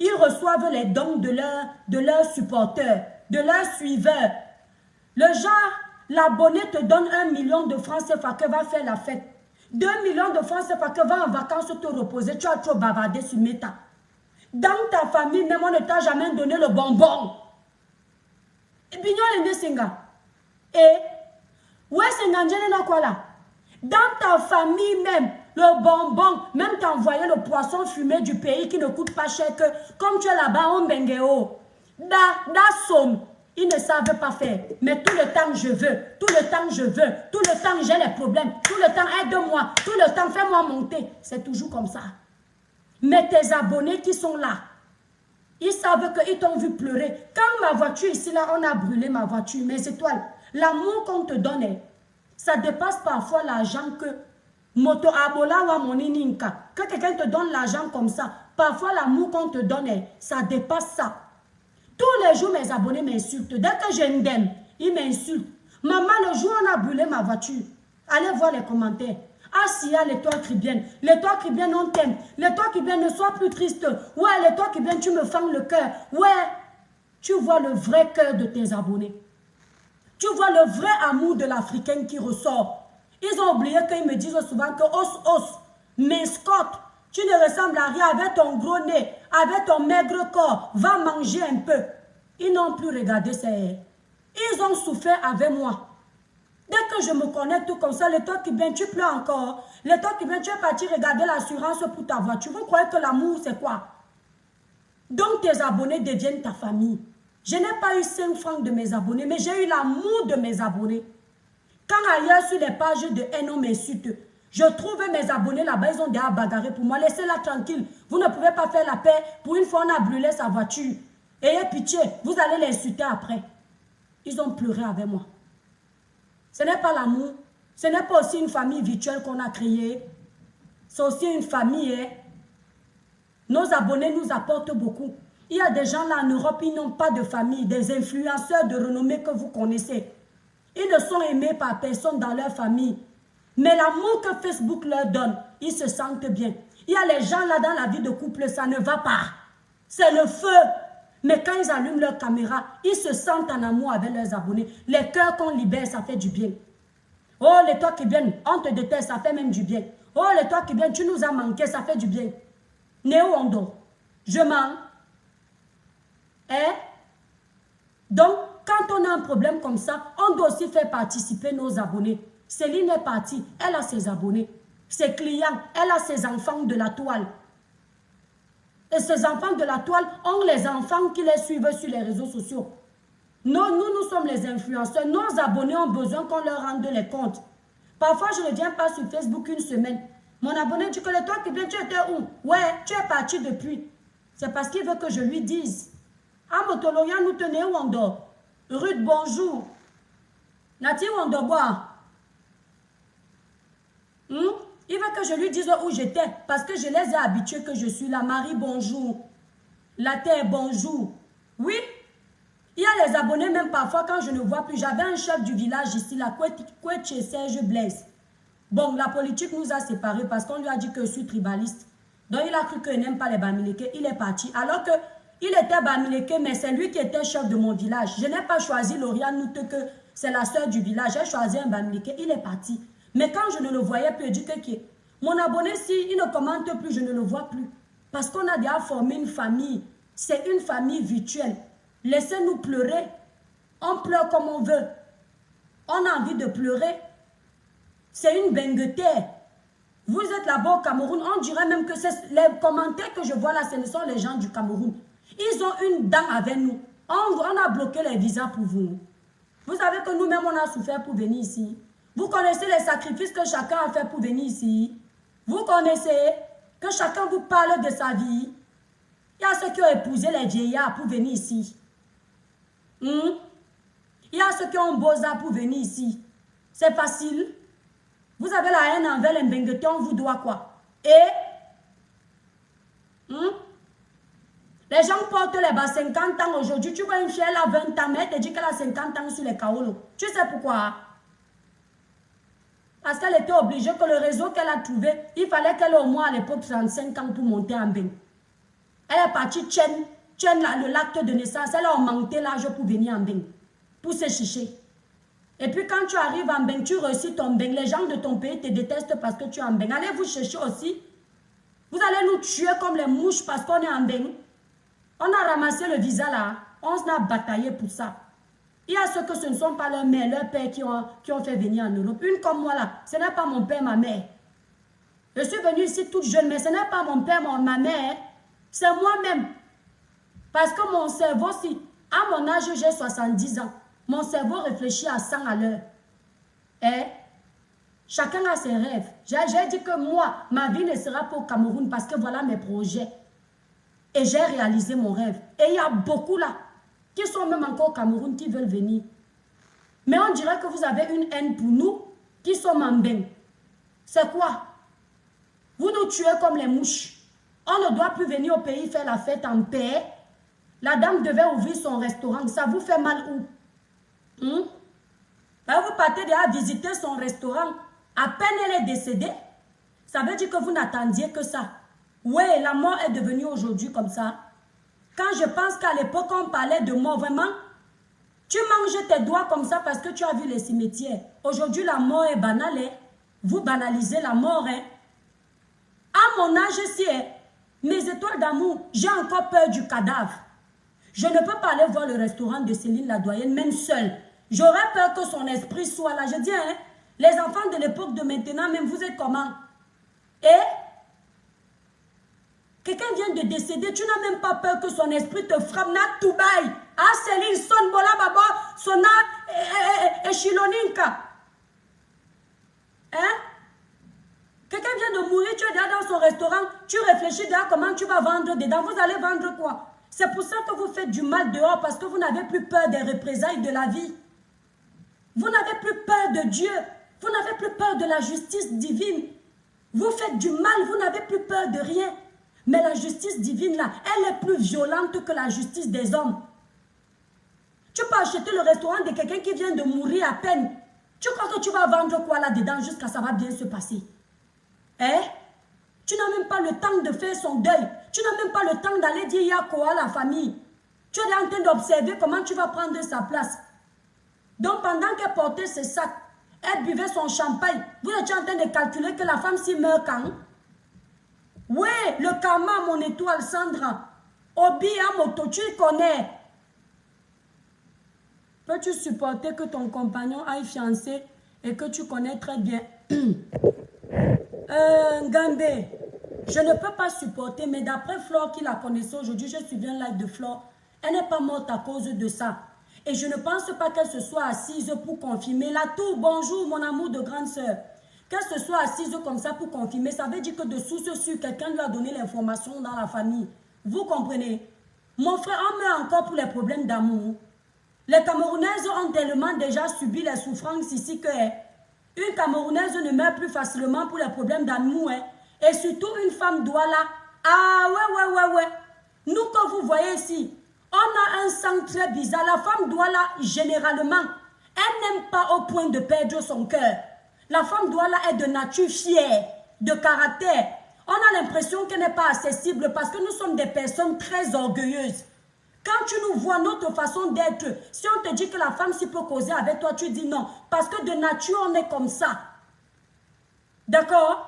ils reçoivent les dons de leurs supporters, de leurs suiveurs. Le genre, l'abonné te donne 1 million de francs CFA que va faire la fête. 2 millions de francs CFA que va en vacances te reposer. Tu as trop bavardé sur Meta. Dans ta famille, même on ne t'a jamais donné le bonbon. Et puis, et ouais, c'est Nangene quoi là? Dans ta famille même, le bonbon, même t'envoyer le poisson fumé du pays qui ne coûte pas cher que, comme tu es là-bas, on bengeo. Somme, ils ne savent pas faire. Mais tout le temps, je veux. Tout le temps, je veux. Tout le temps, j'ai les problèmes. Tout le temps, aide-moi. Tout le temps, fais-moi monter. C'est toujours comme ça. Mais tes abonnés qui sont là, ils savent qu'ils t'ont vu pleurer. Quand ma voiture ici, là, on a brûlé ma voiture, mes étoiles, l'amour qu'on te donne, ça dépasse parfois l'argent que moto abola wa monininka. Que quelqu'un te donne l'argent comme ça, parfois l'amour qu'on te donne, ça dépasse ça. Tous les jours, mes abonnés m'insultent. Dès que j'ai une dème, ils m'insultent. Maman, le jour où on a brûlé ma voiture, allez voir les commentaires. Ah, si, les toits cribiennes. Les toits cribiennes, on t'aime. Les toits cribiennes, ne sois plus triste. Ouais, les toits cribiennes, tu me fends le cœur. Ouais, tu vois le vrai cœur de tes abonnés. Tu vois le vrai amour de l'Africaine qui ressort. Ils ont oublié qu'ils me disent souvent que os, mais Scott, tu ne ressembles à rien avec ton gros nez, avec ton maigre corps. Va manger un peu. Ils n'ont plus regardé ça. Ils ont souffert avec moi. Dès que je me connecte tout comme ça, le toi qui vient, tu pleures encore. Le toi qui vient, tu es parti regarder l'assurance pour ta voiture. Vous croyez que l'amour, c'est quoi? Donc, tes abonnés deviennent ta famille. Je n'ai pas eu 5 francs de mes abonnés, mais j'ai eu l'amour de mes abonnés. Quand ailleurs, sur les pages de haine, on m'insulte, je trouve mes abonnés là-bas, ils ont déjà bagarré pour moi. Laissez-la tranquille. Vous ne pouvez pas faire la paix. Pour une fois, on a brûlé sa voiture. Ayez pitié, vous allez l'insulter après. Ils ont pleuré avec moi. Ce n'est pas l'amour. Ce n'est pas aussi une famille virtuelle qu'on a créée. C'est aussi une famille. Hein. Nos abonnés nous apportent beaucoup. Il y a des gens là en Europe, ils n'ont pas de famille. Des influenceurs de renommée que vous connaissez. Ils ne sont aimés par personne dans leur famille. Mais l'amour que Facebook leur donne, ils se sentent bien. Il y a les gens là dans la vie de couple, ça ne va pas. C'est le feu. Mais quand ils allument leur caméra, ils se sentent en amour avec leurs abonnés. Les cœurs qu'on libère, ça fait du bien. Oh, les toi qui viennent, on te déteste, ça fait même du bien. Oh, les toi qui viennent, tu nous as manqué, ça fait du bien. Néo Ondo, je mens. Hein? Donc, quand on a un problème comme ça, on doit aussi faire participer nos abonnés. Céline est partie, elle a ses abonnés. Ses clients, elle a ses enfants de la toile. Et ces enfants de la toile ont les enfants qui les suivent sur les réseaux sociaux. Nous sommes les influenceurs. Nos abonnés ont besoin qu'on leur rende les comptes. Parfois, je ne viens pas sur Facebook une semaine. Mon abonné dit que le toi qui viens, tu étais où? Ouais, tu es parti depuis. C'est parce qu'il veut que je lui dise. Ah, Motoloria, nous tenez où on dort? Ruth, bonjour. Nati, où on dort boire? Il veut que je lui dise où j'étais parce que je les ai habitués que je suis là. Marie, bonjour. La terre, bonjour. Oui, il y a les abonnés même parfois quand je ne vois plus. J'avais un chef du village ici, là, Kouetche Serge Blaise. Bon, la politique nous a séparés parce qu'on lui a dit que je suis tribaliste. Donc il a cru qu'il n'aime pas les Bamileke. Il est parti. Alors que il était Bamileke, mais c'est lui qui était chef de mon village. Je n'ai pas choisi Lauriane Noute que c'est la soeur du village. J'ai choisi un Bamileke. Il est parti. Mais quand je ne le voyais plus, je dis que mon abonné, si il ne commente plus, je ne le vois plus. Parce qu'on a déjà formé une famille. C'est une famille virtuelle. Laissez-nous pleurer. On pleure comme on veut. On a envie de pleurer. C'est une bengueté. Vous êtes là-bas au Cameroun, on dirait même que les commentaires que je vois là, ce sont les gens du Cameroun. Ils ont une dent avec nous. On a bloqué les visas pour vous. Vous savez que nous-mêmes, on a souffert pour venir ici. Vous connaissez les sacrifices que chacun a fait pour venir ici. Vous connaissez que chacun vous parle de sa vie. Il y a ceux qui ont épousé les vieillards pour venir ici. Il y a ceux qui ont beaux-arts pour venir ici. C'est facile. Vous avez la haine envers les Mbengueté, on vous doit quoi? Et les gens portent les bas 50 ans aujourd'hui. Tu vois une fille, elle a 20 ans, mais elle te dit qu'elle a 50 ans sur les kaolos. Tu sais pourquoi? Parce qu'elle était obligée que le réseau qu'elle a trouvé, il fallait qu'elle ait au moins à l'époque 35 ans pour monter en bain. Elle est partie tienne l'acte de naissance, elle a augmenté l'âge pour venir en bain, pour se chicher. Et puis quand tu arrives en bain, tu réussis ton bain, les gens de ton pays te détestent parce que tu es en bain. Allez vous chercher aussi. Vous allez nous tuer comme les mouches parce qu'on est en bain. On a ramassé le visa là, on a bataillé pour ça. Il y a ceux que ce ne sont pas leurs mères, leurs pères qui ont fait venir en Europe. Une comme moi là, ce n'est pas mon père, ma mère. Je suis venue ici toute jeune, mais ce n'est pas mon père, ma mère. C'est moi-même. Parce que mon cerveau, si à mon âge, j'ai 70 ans, mon cerveau réfléchit à 100 à l'heure. Et chacun a ses rêves. J'ai dit que moi, ma vie ne sera pas au Cameroun parce que voilà mes projets. Et j'ai réalisé mon rêve. Et il y a beaucoup là qui sont même encore au Cameroun qui veulent venir. Mais on dirait que vous avez une haine pour nous qui sommes en bain. C'est quoi? Vous nous tuez comme les mouches. On ne doit plus venir au pays faire la fête en paix. La dame devait ouvrir son restaurant. Ça vous fait mal où? Là, vous partez déjà visiter son restaurant. À peine elle est décédée. Ça veut dire que vous n'attendiez que ça. Oui, la mort est devenue aujourd'hui comme ça. Quand je pense qu'à l'époque, on parlait de mort, vraiment, tu manges tes doigts comme ça parce que tu as vu les cimetières. Aujourd'hui, la mort est banale. Hein? Vous banalisez la mort. Hein? À mon âge, si mes étoiles d'amour, j'ai encore peur du cadavre. Je ne peux pas aller voir le restaurant de Céline la doyenne, même seule. J'aurais peur que son esprit soit là. Je dis, hein, les enfants de l'époque de maintenant, même vous êtes comment? Et quelqu'un vient de décéder, tu n'as même pas peur que son esprit te frappe. Na Toubaï, ah Céline, son bola baba, sona et chiloninka. Hein? Quelqu'un vient de mourir, tu es déjà dans son restaurant, tu réfléchis déjà comment tu vas vendre dedans. Vous allez vendre quoi? C'est pour ça que vous faites du mal dehors, parce que vous n'avez plus peur des représailles de la vie. Vous n'avez plus peur de Dieu. Vous n'avez plus peur de la justice divine. Vous faites du mal, vous n'avez plus peur de rien. Mais la justice divine, là, elle est plus violente que la justice des hommes. Tu peux acheter le restaurant de quelqu'un qui vient de mourir à peine. Tu crois que tu vas vendre quoi là-dedans jusqu'à ça va bien se passer? Hein? Tu n'as même pas le temps de faire son deuil. Tu n'as même pas le temps d'aller dire Yako à la famille. Tu es en train d'observer comment tu vas prendre sa place. Donc pendant qu'elle portait ses sacs, elle buvait son champagne. Vous êtes en train de calculer que la femme s'y meurt quand? Oui, le karma, mon étoile, Sandra. Obi Amoto, tu connais. Peux-tu supporter que ton compagnon aille fiancé et que tu connais très bien? Gambé, je ne peux pas supporter, mais d'après Flore qui la connaissait aujourd'hui, je suivi un live de Flore. Elle n'est pas morte à cause de ça. Et je ne pense pas qu'elle se soit assise pour confirmer. La tour, bonjour mon amour de grande sœur. Qu'elle se soit assise comme ça pour confirmer, ça veut dire que de source sûre, quelqu'un lui a donné l'information dans la famille. Vous comprenez? Mon frère en meurt encore pour les problèmes d'amour. Les Camerounaises ont tellement déjà subi les souffrances ici que une Camerounaise ne meurt plus facilement pour les problèmes d'amour. Et surtout une femme Douala. Ah ouais. Nous que vous voyez ici, on a un sang très bizarre. La femme Douala, généralement, elle n'aime pas au point de perdre son cœur. La femme Douala est de nature fière, de caractère. On a l'impression qu'elle n'est pas accessible parce que nous sommes des personnes très orgueilleuses. Quand tu nous vois notre façon d'être, si on te dit que la femme s'y peut causer avec toi, tu dis non. Parce que de nature, on est comme ça. D'accord?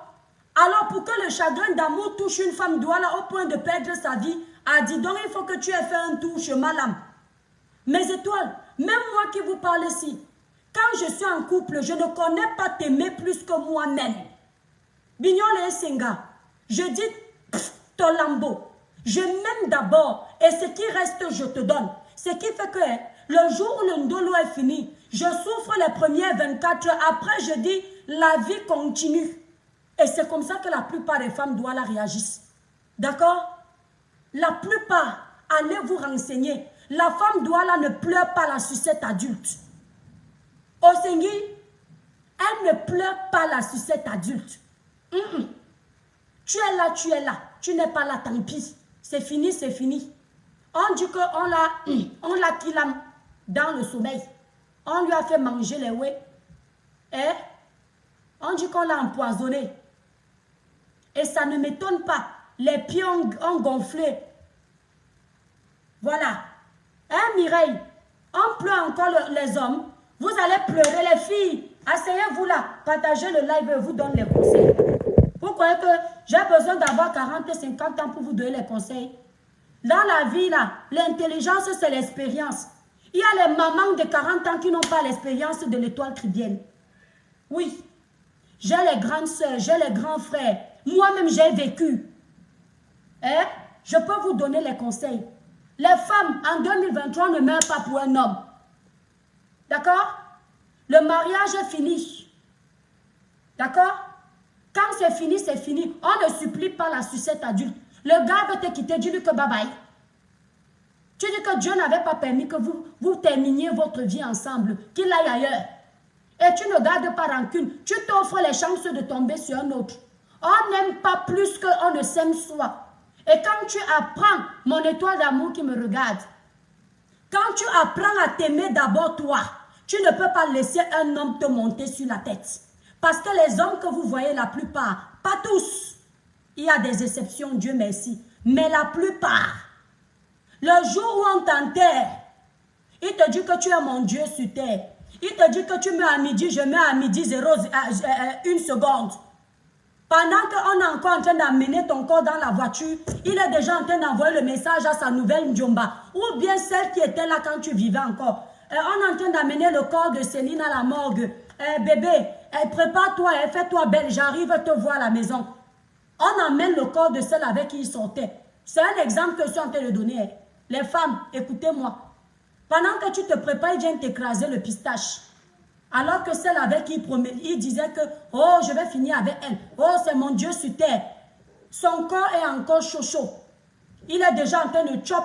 Alors pour que le chagrin d'amour touche une femme Douala au point de perdre sa vie, a dit donc il faut que tu aies fait un tour chez madame. Mes étoiles, même moi qui vous parle ici, quand je suis en couple, je ne connais pas t'aimer plus que moi-même. Bignol et Senga, je dis Tolambo. Je m'aime d'abord et ce qui reste, je te donne. Ce qui fait que le jour où le ndolo est fini, je souffre les premières 24 heures. Après, je dis, la vie continue. Et c'est comme ça que la plupart des femmes doivent la réagir. D'accord? La plupart, allez vous renseigner. La femme douala ne pleure pas la sucette adulte. Au Seigneur, elle ne pleure pas la sucette adulte. Tu es là, tu es là. Tu n'es pas là, tant pis. C'est fini, c'est fini. On dit qu'on l'a killé dans le sommeil. On lui a fait manger les whey. Et on dit qu'on l'a empoisonné. Et ça ne m'étonne pas. Les pieds ont gonflé. Voilà. Hein, Mireille? On pleure encore les hommes. Vous allez pleurer les filles. Asseyez-vous là. Partagez le live et vous donne les conseils. Vous croyez que j'ai besoin d'avoir 40 et 50 ans pour vous donner les conseils? Dans la vie, là, l'intelligence, c'est l'expérience. Il y a les mamans de 40 ans qui n'ont pas l'expérience de l'étoile cribienne. Oui. J'ai les grandes soeurs, j'ai les grands frères. Moi-même, j'ai vécu. Hein? Je peux vous donner les conseils. Les femmes, en 2023, ne meurent pas pour un homme. D'accord? Le mariage est fini. D'accord? Quand c'est fini, c'est fini. On ne supplie pas la sucette adulte. Le gars veut te quitter, dis-lui que bye bye. Tu dis que Dieu n'avait pas permis que vous terminiez votre vie ensemble, qu'il aille ailleurs. Et tu ne gardes pas rancune. Tu t'offres les chances de tomber sur un autre. On n'aime pas plus qu'on ne s'aime soi. Et quand tu apprends, mon étoile d'amour qui me regarde, quand tu apprends à t'aimer d'abord toi, tu ne peux pas laisser un homme te monter sur la tête. Parce que les hommes que vous voyez, la plupart, pas tous, il y a des exceptions, Dieu merci, mais la plupart, le jour où on t'enterre, il te dit que tu es mon Dieu sur terre. Il te dit que tu mets à midi, je mets à midi 1 seconde. Pendant qu'on est encore en train d'amener ton corps dans la voiture, il est déjà en train d'envoyer le message à sa nouvelle Ndjomba. Ou bien celle qui était là quand tu vivais encore. On est en train d'amener le corps de Céline à la morgue. Bébé, prépare-toi, fais-toi belle, j'arrive te voir à la maison. On emmène le corps de celle avec qui il sortait. C'est un exemple que je suis en train de donner. Les femmes, écoutez-moi. Pendant que tu te prépares, il vient t'écraser le pistache. Alors que celle avec qui il disait que, oh, je vais finir avec elle. Oh, c'est mon Dieu sur terre. Son corps est encore chaud. Il est déjà en train de chop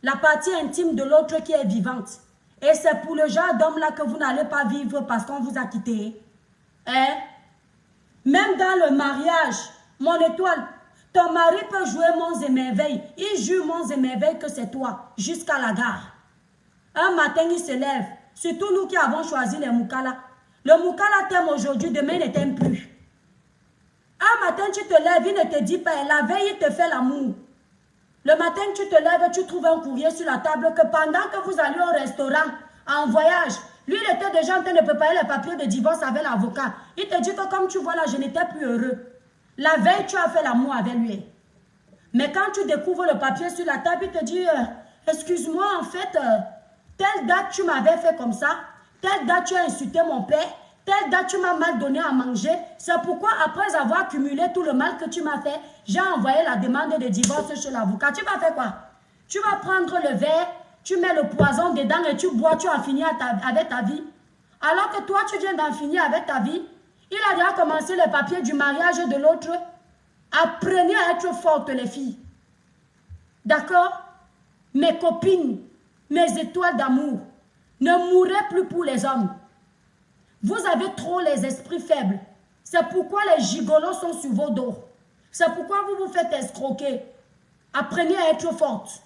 la partie intime de l'autre qui est vivante. Et c'est pour le genre d'homme-là que vous n'allez pas vivre parce qu'on vous a quitté. Hein? Même dans le mariage, mon étoile, ton mari peut jouer monts et merveilles. Il joue monts et merveilles que c'est toi, jusqu'à la gare. Un matin, il se lève. Surtout nous qui avons choisi les Moukala. Le Moukala t'aime aujourd'hui, demain il ne t'aime plus. Un matin, tu te lèves, il ne te dit pas, la veille, il te fait l'amour. Le matin, tu te lèves, tu trouves un courrier sur la table que pendant que vous alliez au restaurant, en voyage, lui, il était déjà en train de préparer les papiers de divorce avec l'avocat. Il te dit que comme tu vois là, je n'étais plus heureux. La veille, tu as fait l'amour avec lui. Mais quand tu découvres le papier sur la table, il te dit, excuse-moi, en fait, telle date, tu m'avais fait comme ça. Telle date, tu as insulté mon père. Telle date, tu m'as mal donné à manger. C'est pourquoi, après avoir cumulé tout le mal que tu m'as fait, j'ai envoyé la demande de divorce chez l'avocat. Tu vas faire quoi? Tu vas prendre le verre, tu mets le poison dedans et tu bois, tu en finis avec ta vie. Alors que toi, tu viens d'en finir avec ta vie. Il a déjà commencé le papier du mariage de l'autre. Apprenez à être fortes, les filles. D'accord? Mes copines, mes étoiles d'amour, ne mourrez plus pour les hommes. Vous avez trop les esprits faibles. C'est pourquoi les gigolos sont sur vos dos. C'est pourquoi vous vous faites escroquer. Apprenez à être forte.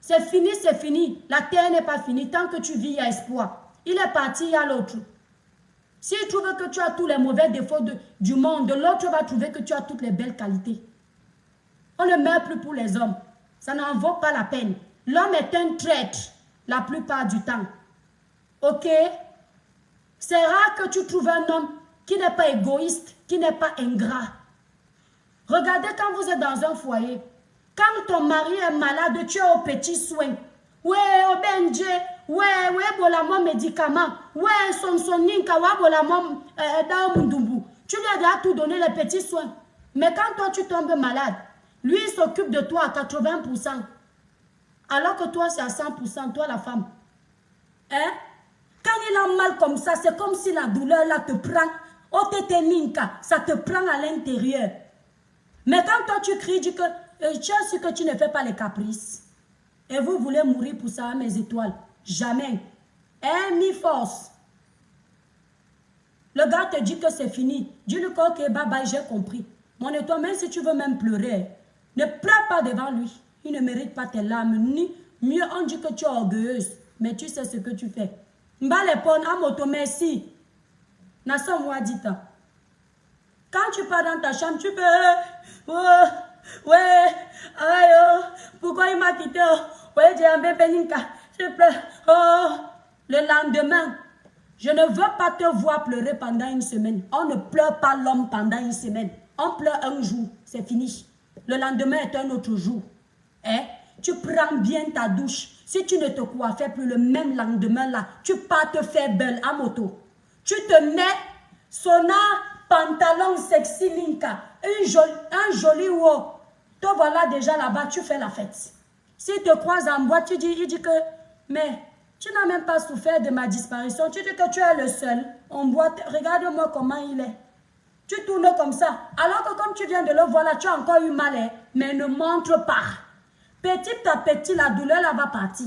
C'est fini, c'est fini. La terre n'est pas finie. Tant que tu vis, il y a espoir. Il est parti, il y a l'autre. S'il trouve que tu as tous les mauvais défauts du monde, l'autre va trouver que tu as toutes les belles qualités. On ne meurt plus pour les hommes. Ça n'en vaut pas la peine. L'homme est un traître la plupart du temps. Ok? C'est rare que tu trouves un homme qui n'est pas égoïste, qui n'est pas ingrat. Regardez quand vous êtes dans un foyer. Quand ton mari est malade, tu es au petit soin. Ouais, au benje. Ouais, bolamo médicament. Ouais, ninka, ouais, bolamo daumundumbu. Tu lui as déjà tout donné les petits soins. Mais quand toi tu tombes malade, lui il s'occupe de toi à 80%. Alors que toi c'est à 100%, toi la femme. Hein? Quand il a mal comme ça, c'est comme si la douleur là te prend. Oh, ninka, ça te prend à l'intérieur. Mais quand toi tu cries, dis que Et tu as su que tu ne fais pas les caprices. Et vous voulez mourir pour ça, mes étoiles. Jamais. Mi force. Le gars te dit que c'est fini. Dis-lui que ok, bye bye, j'ai compris. Mon étoile, même si tu veux même pleurer, ne pleure pas devant lui. Il ne mérite pas tes larmes. Ni mieux, on dit que tu es orgueilleuse. Mais tu sais ce que tu fais. Mba les pon à moto, merci. Nassa moi dit. Quand tu pars dans ta chambre, tu peux. Ouais, aïe, oh, pourquoi il m'a quitté? Ouais, j'ai un bébé Ninka. Je pleure. Oh, le lendemain, je ne veux pas te voir pleurer pendant une semaine. On ne pleure pas l'homme pendant une semaine. On pleure un jour, c'est fini. Le lendemain est un autre jour. Hein? Tu prends bien ta douche. Si tu ne te coiffais plus le même lendemain là, tu pars te faire belle à moto. Tu te mets sona, pantalon sexy Linka, un joli haut. Toi voilà déjà là-bas, tu fais la fête. S'il te croise en boîte, il dit que, mais tu n'as même pas souffert de ma disparition. Tu dis que tu es le seul. En boîte, regarde-moi comment il est. Tu tournes comme ça. Alors que comme tu viens de le voir là, tu as encore eu mal, hein, mais ne montre pas. Petit à petit, la douleur là va partir.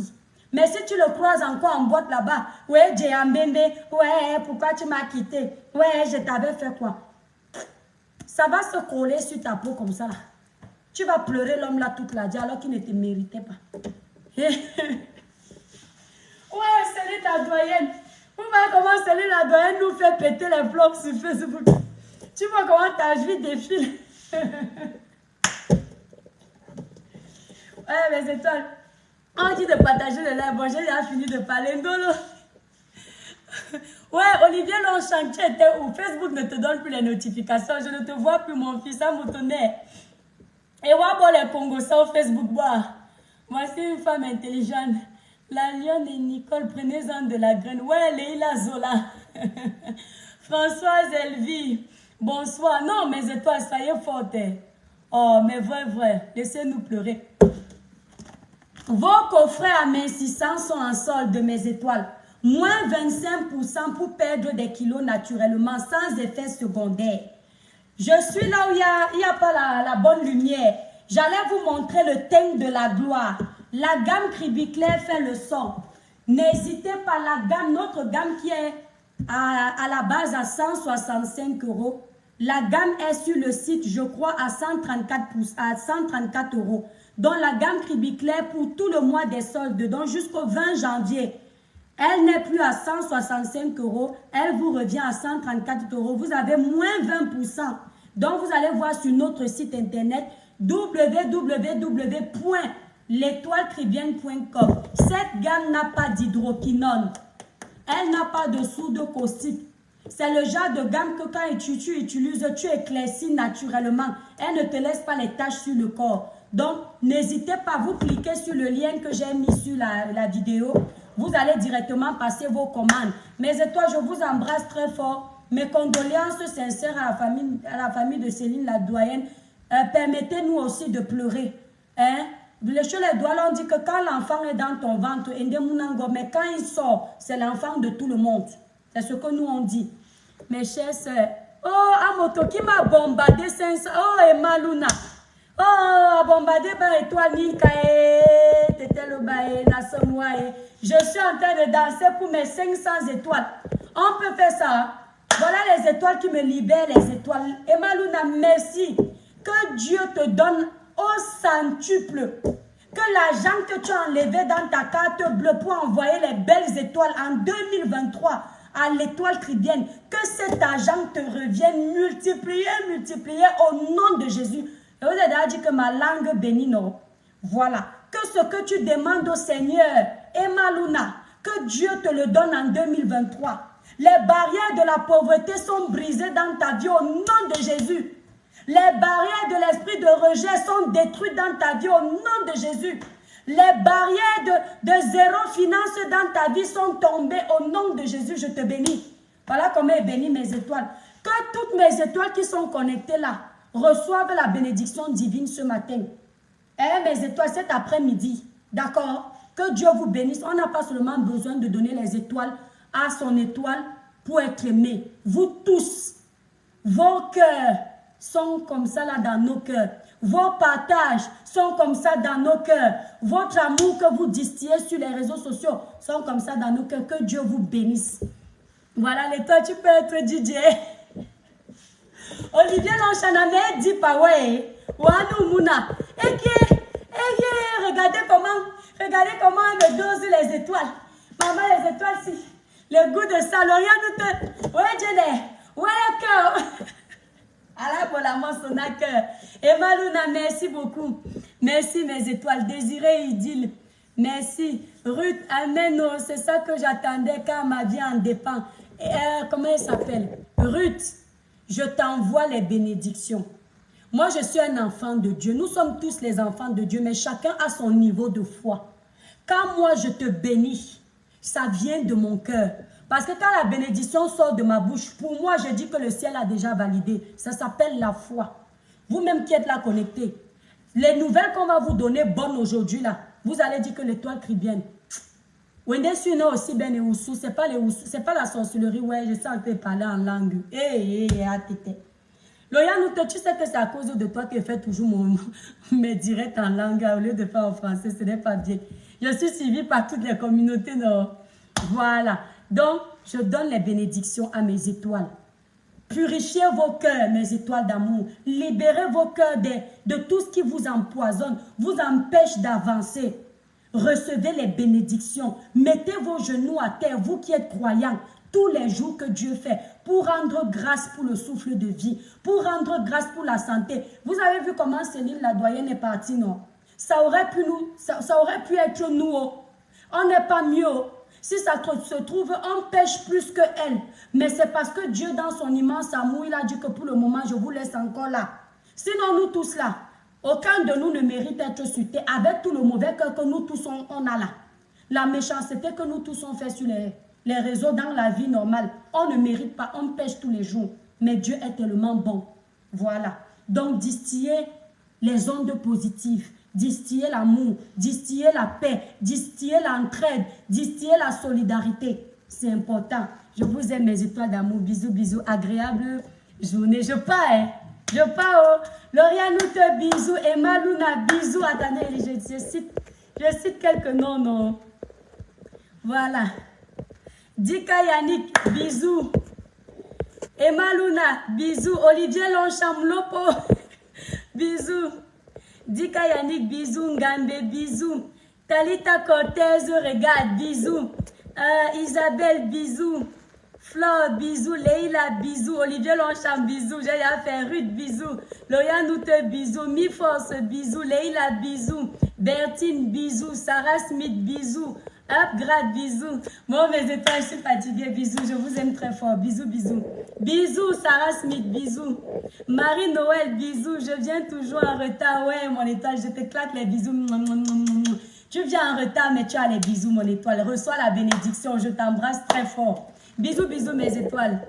Mais si tu le croises encore en boîte là-bas, ouais, j'ai un bébé, ouais, pourquoi tu m'as quitté? Ouais, je t'avais fait quoi? Ça va se coller sur ta peau comme ça là. Tu vas pleurer l'homme là toute la vie alors qu'il ne te méritait pas. Ouais, salut la doyenne. Vous voyez comment salut la doyenne nous fait péter les blocs sur Facebook. Tu vois comment ta vie défile. Ouais, mes étoiles. On dit de partager le live. Bon, j'ai déjà fini de parler. Ndolo. Ouais, Olivier Longchamp, tu étais où? Facebook ne te donne plus les notifications. Je ne te vois plus, mon fils. Ça me tenait. Et ouais, bon, les Congos sur Facebook. Bah. Voici une femme intelligente. La lionne et Nicole, prenez-en de la graine. Ouais, Leila Zola. Françoise Elvie. Bonsoir. Non, mes étoiles, soyez fortes. Oh, mais vrai. Laissez-nous pleurer. Vos coffrets amincissants sont en solde, mes étoiles. Moins 25% pour perdre des kilos naturellement, sans effet secondaire. Je suis là où il n'y a pas la bonne lumière. J'allais vous montrer le teint de la gloire. La gamme Cribiclair fait le son. N'hésitez pas, notre gamme qui est à la base à 165 €. La gamme est sur le site, je crois, à 134 €. Donc la gamme Cribiclair pour tout le mois des soldes, donc jusqu'au 20 janvier. Elle n'est plus à 165 €, elle vous revient à 134 €. Vous avez moins 20%. Donc vous allez voir sur notre site internet www.l'étoilecribienne.com. Cette gamme n'a pas d'hydroquinone. Elle n'a pas de soude caustique. C'est le genre de gamme que quand tu utilises, tu éclaircis naturellement. Elle ne te laisse pas les taches sur le corps. Donc, n'hésitez pas, vous cliquez sur le lien que j'ai mis sur la vidéo. Vous allez directement passer vos commandes. Mes étoiles, je vous embrasse très fort. Mes condoléances sincères à la famille de Céline, la doyenne. Permettez-nous aussi de pleurer. Hein? Chez les doigts, on dit que quand l'enfant est dans ton ventre, mais quand il sort, c'est l'enfant de tout le monde. C'est ce que nous on dit. Mes chers sœurs. Oh, Amoto qui m'a bombardé 500. Oh, Emma Luna. Oh, bombardé par étoile Nika. T'étais le baé, Nassomouaé. Je suis en train de danser pour mes 500 étoiles. On peut faire ça. Voilà les étoiles qui me libèrent, les étoiles. Emma Luna, merci. Que Dieu te donne au centuple. Que l'argent que tu as enlevé dans ta carte bleue pour envoyer les belles étoiles en 2023 à l'étoile cribienne, que cet argent te revienne multiplié au nom de Jésus. Et vous avez déjà dit que ma langue bénit, non? Voilà. Que ce que tu demandes au Seigneur, Emma Luna, que Dieu te le donne en 2023. Les barrières de la pauvreté sont brisées dans ta vie au nom de Jésus. Les barrières de l'esprit de rejet sont détruites dans ta vie au nom de Jésus. Les barrières de zéro finance dans ta vie sont tombées au nom de Jésus. Je te bénis. Voilà comment est béni mes étoiles. Que toutes mes étoiles qui sont connectées là reçoivent la bénédiction divine ce matin. Et mes étoiles cet après-midi. D'accord? Que Dieu vous bénisse. On n'a pas seulement besoin de donner les étoiles à son étoile pour être aimé. Vous tous, vos cœurs sont comme ça là dans nos cœurs. Vos partages sont comme ça dans nos cœurs. Votre amour que vous distillez sur les réseaux sociaux sont comme ça dans nos cœurs. Que Dieu vous bénisse. Voilà, les toi, tu peux être DJ. Olivier Lonchaname dit pas ouais. Wanou Mouna. Regardez comment elle me dose les étoiles. Maman, les étoiles, si. Le goût de ça, Lorian, ouais, Jenny. Ouais, le cœur. Allah pour la monsona cœur. Emma Luna, merci beaucoup. Merci, mes étoiles. Désiré Idylle. Merci. Ruth, amen. C'est ça que j'attendais quand ma vie en dépend. Comment elle s'appelle? Ruth, je t'envoie les bénédictions. Moi, je suis un enfant de Dieu. Nous sommes tous les enfants de Dieu, mais chacun a son niveau de foi. Quand moi, je te bénis, ça vient de mon cœur. Parce que quand la bénédiction sort de ma bouche, pour moi, je dis que le ciel a déjà validé. Ça s'appelle la foi. Vous-même qui êtes là connectés, les nouvelles qu'on va vous donner bonnes aujourd'hui, là, vous allez dire que l'étoile crie bien. Aussi bien c'est pas les Oussou, c'est pas la sorcellerie, ouais, je sais un peu parler en langue. Loya, tu sais que c'est à cause de toi que je fais toujours mes directs en langue au lieu de faire en français, ce n'est pas bien. Je suis suivie par toutes les communautés, non? Voilà. Donc, je donne les bénédictions à mes étoiles. Purifiez vos cœurs, mes étoiles d'amour. Libérez vos cœurs de tout ce qui vous empoisonne, vous empêche d'avancer. Recevez les bénédictions. Mettez vos genoux à terre, vous qui êtes croyants, tous les jours que Dieu fait, pour rendre grâce pour le souffle de vie, pour rendre grâce pour la santé. Vous avez vu comment Céline, la doyenne, est partie, non? Ça aurait pu être nous. On n'est pas mieux. Si ça se trouve, on pêche plus que elle. Mais c'est parce que Dieu, dans son immense amour, il a dit que pour le moment, je vous laisse encore là. Sinon, nous tous là, aucun de nous ne mérite d'être suité avec tout le mauvais cœur que nous tous on a là. La méchanceté que nous tous on fait sur les réseaux dans la vie normale, on ne mérite pas, on pêche tous les jours. Mais Dieu est tellement bon. Voilà. Donc, distiller les ondes positives, distiller l'amour, distiller la paix, distiller l'entraide, distiller la solidarité. C'est important. Je vous aime, mes étoiles d'amour. Bisous, bisous. Agréable journée. Je pars, hein. Je pars. Oh. Lauriane, bisous. Emma Luna, bisous. Attendez, je cite quelques noms, non. Voilà. Dika Yannick, bisous. Emma Luna, bisous. Olivier Lonchamlopo, bisous. Dika Yannick, bisous. Ngambe, bisous. Talita Cortez, regarde, bisous. Isabelle, bisous. Flore, bisous. Leila, bisous. Olivier Loncham, bisous. J'ai fait Ruth, bisous. Loya Noute, bisous. Mi Force, bisous. Leila, bisous. Bertine, bisous. Sarah Smith, bisous. Upgrade, bisous. Bon, mes étoiles, je suis fatiguée. Bisous, je vous aime très fort. Bisous, bisous. Bisous, Sarah Smith, bisous. Marie-Noël, bisous. Je viens toujours en retard. Ouais, mon étoile, je te claque les bisous. Tu viens en retard, mais tu as les bisous, mon étoile. Reçois la bénédiction. Je t'embrasse très fort. Bisous, bisous, mes étoiles.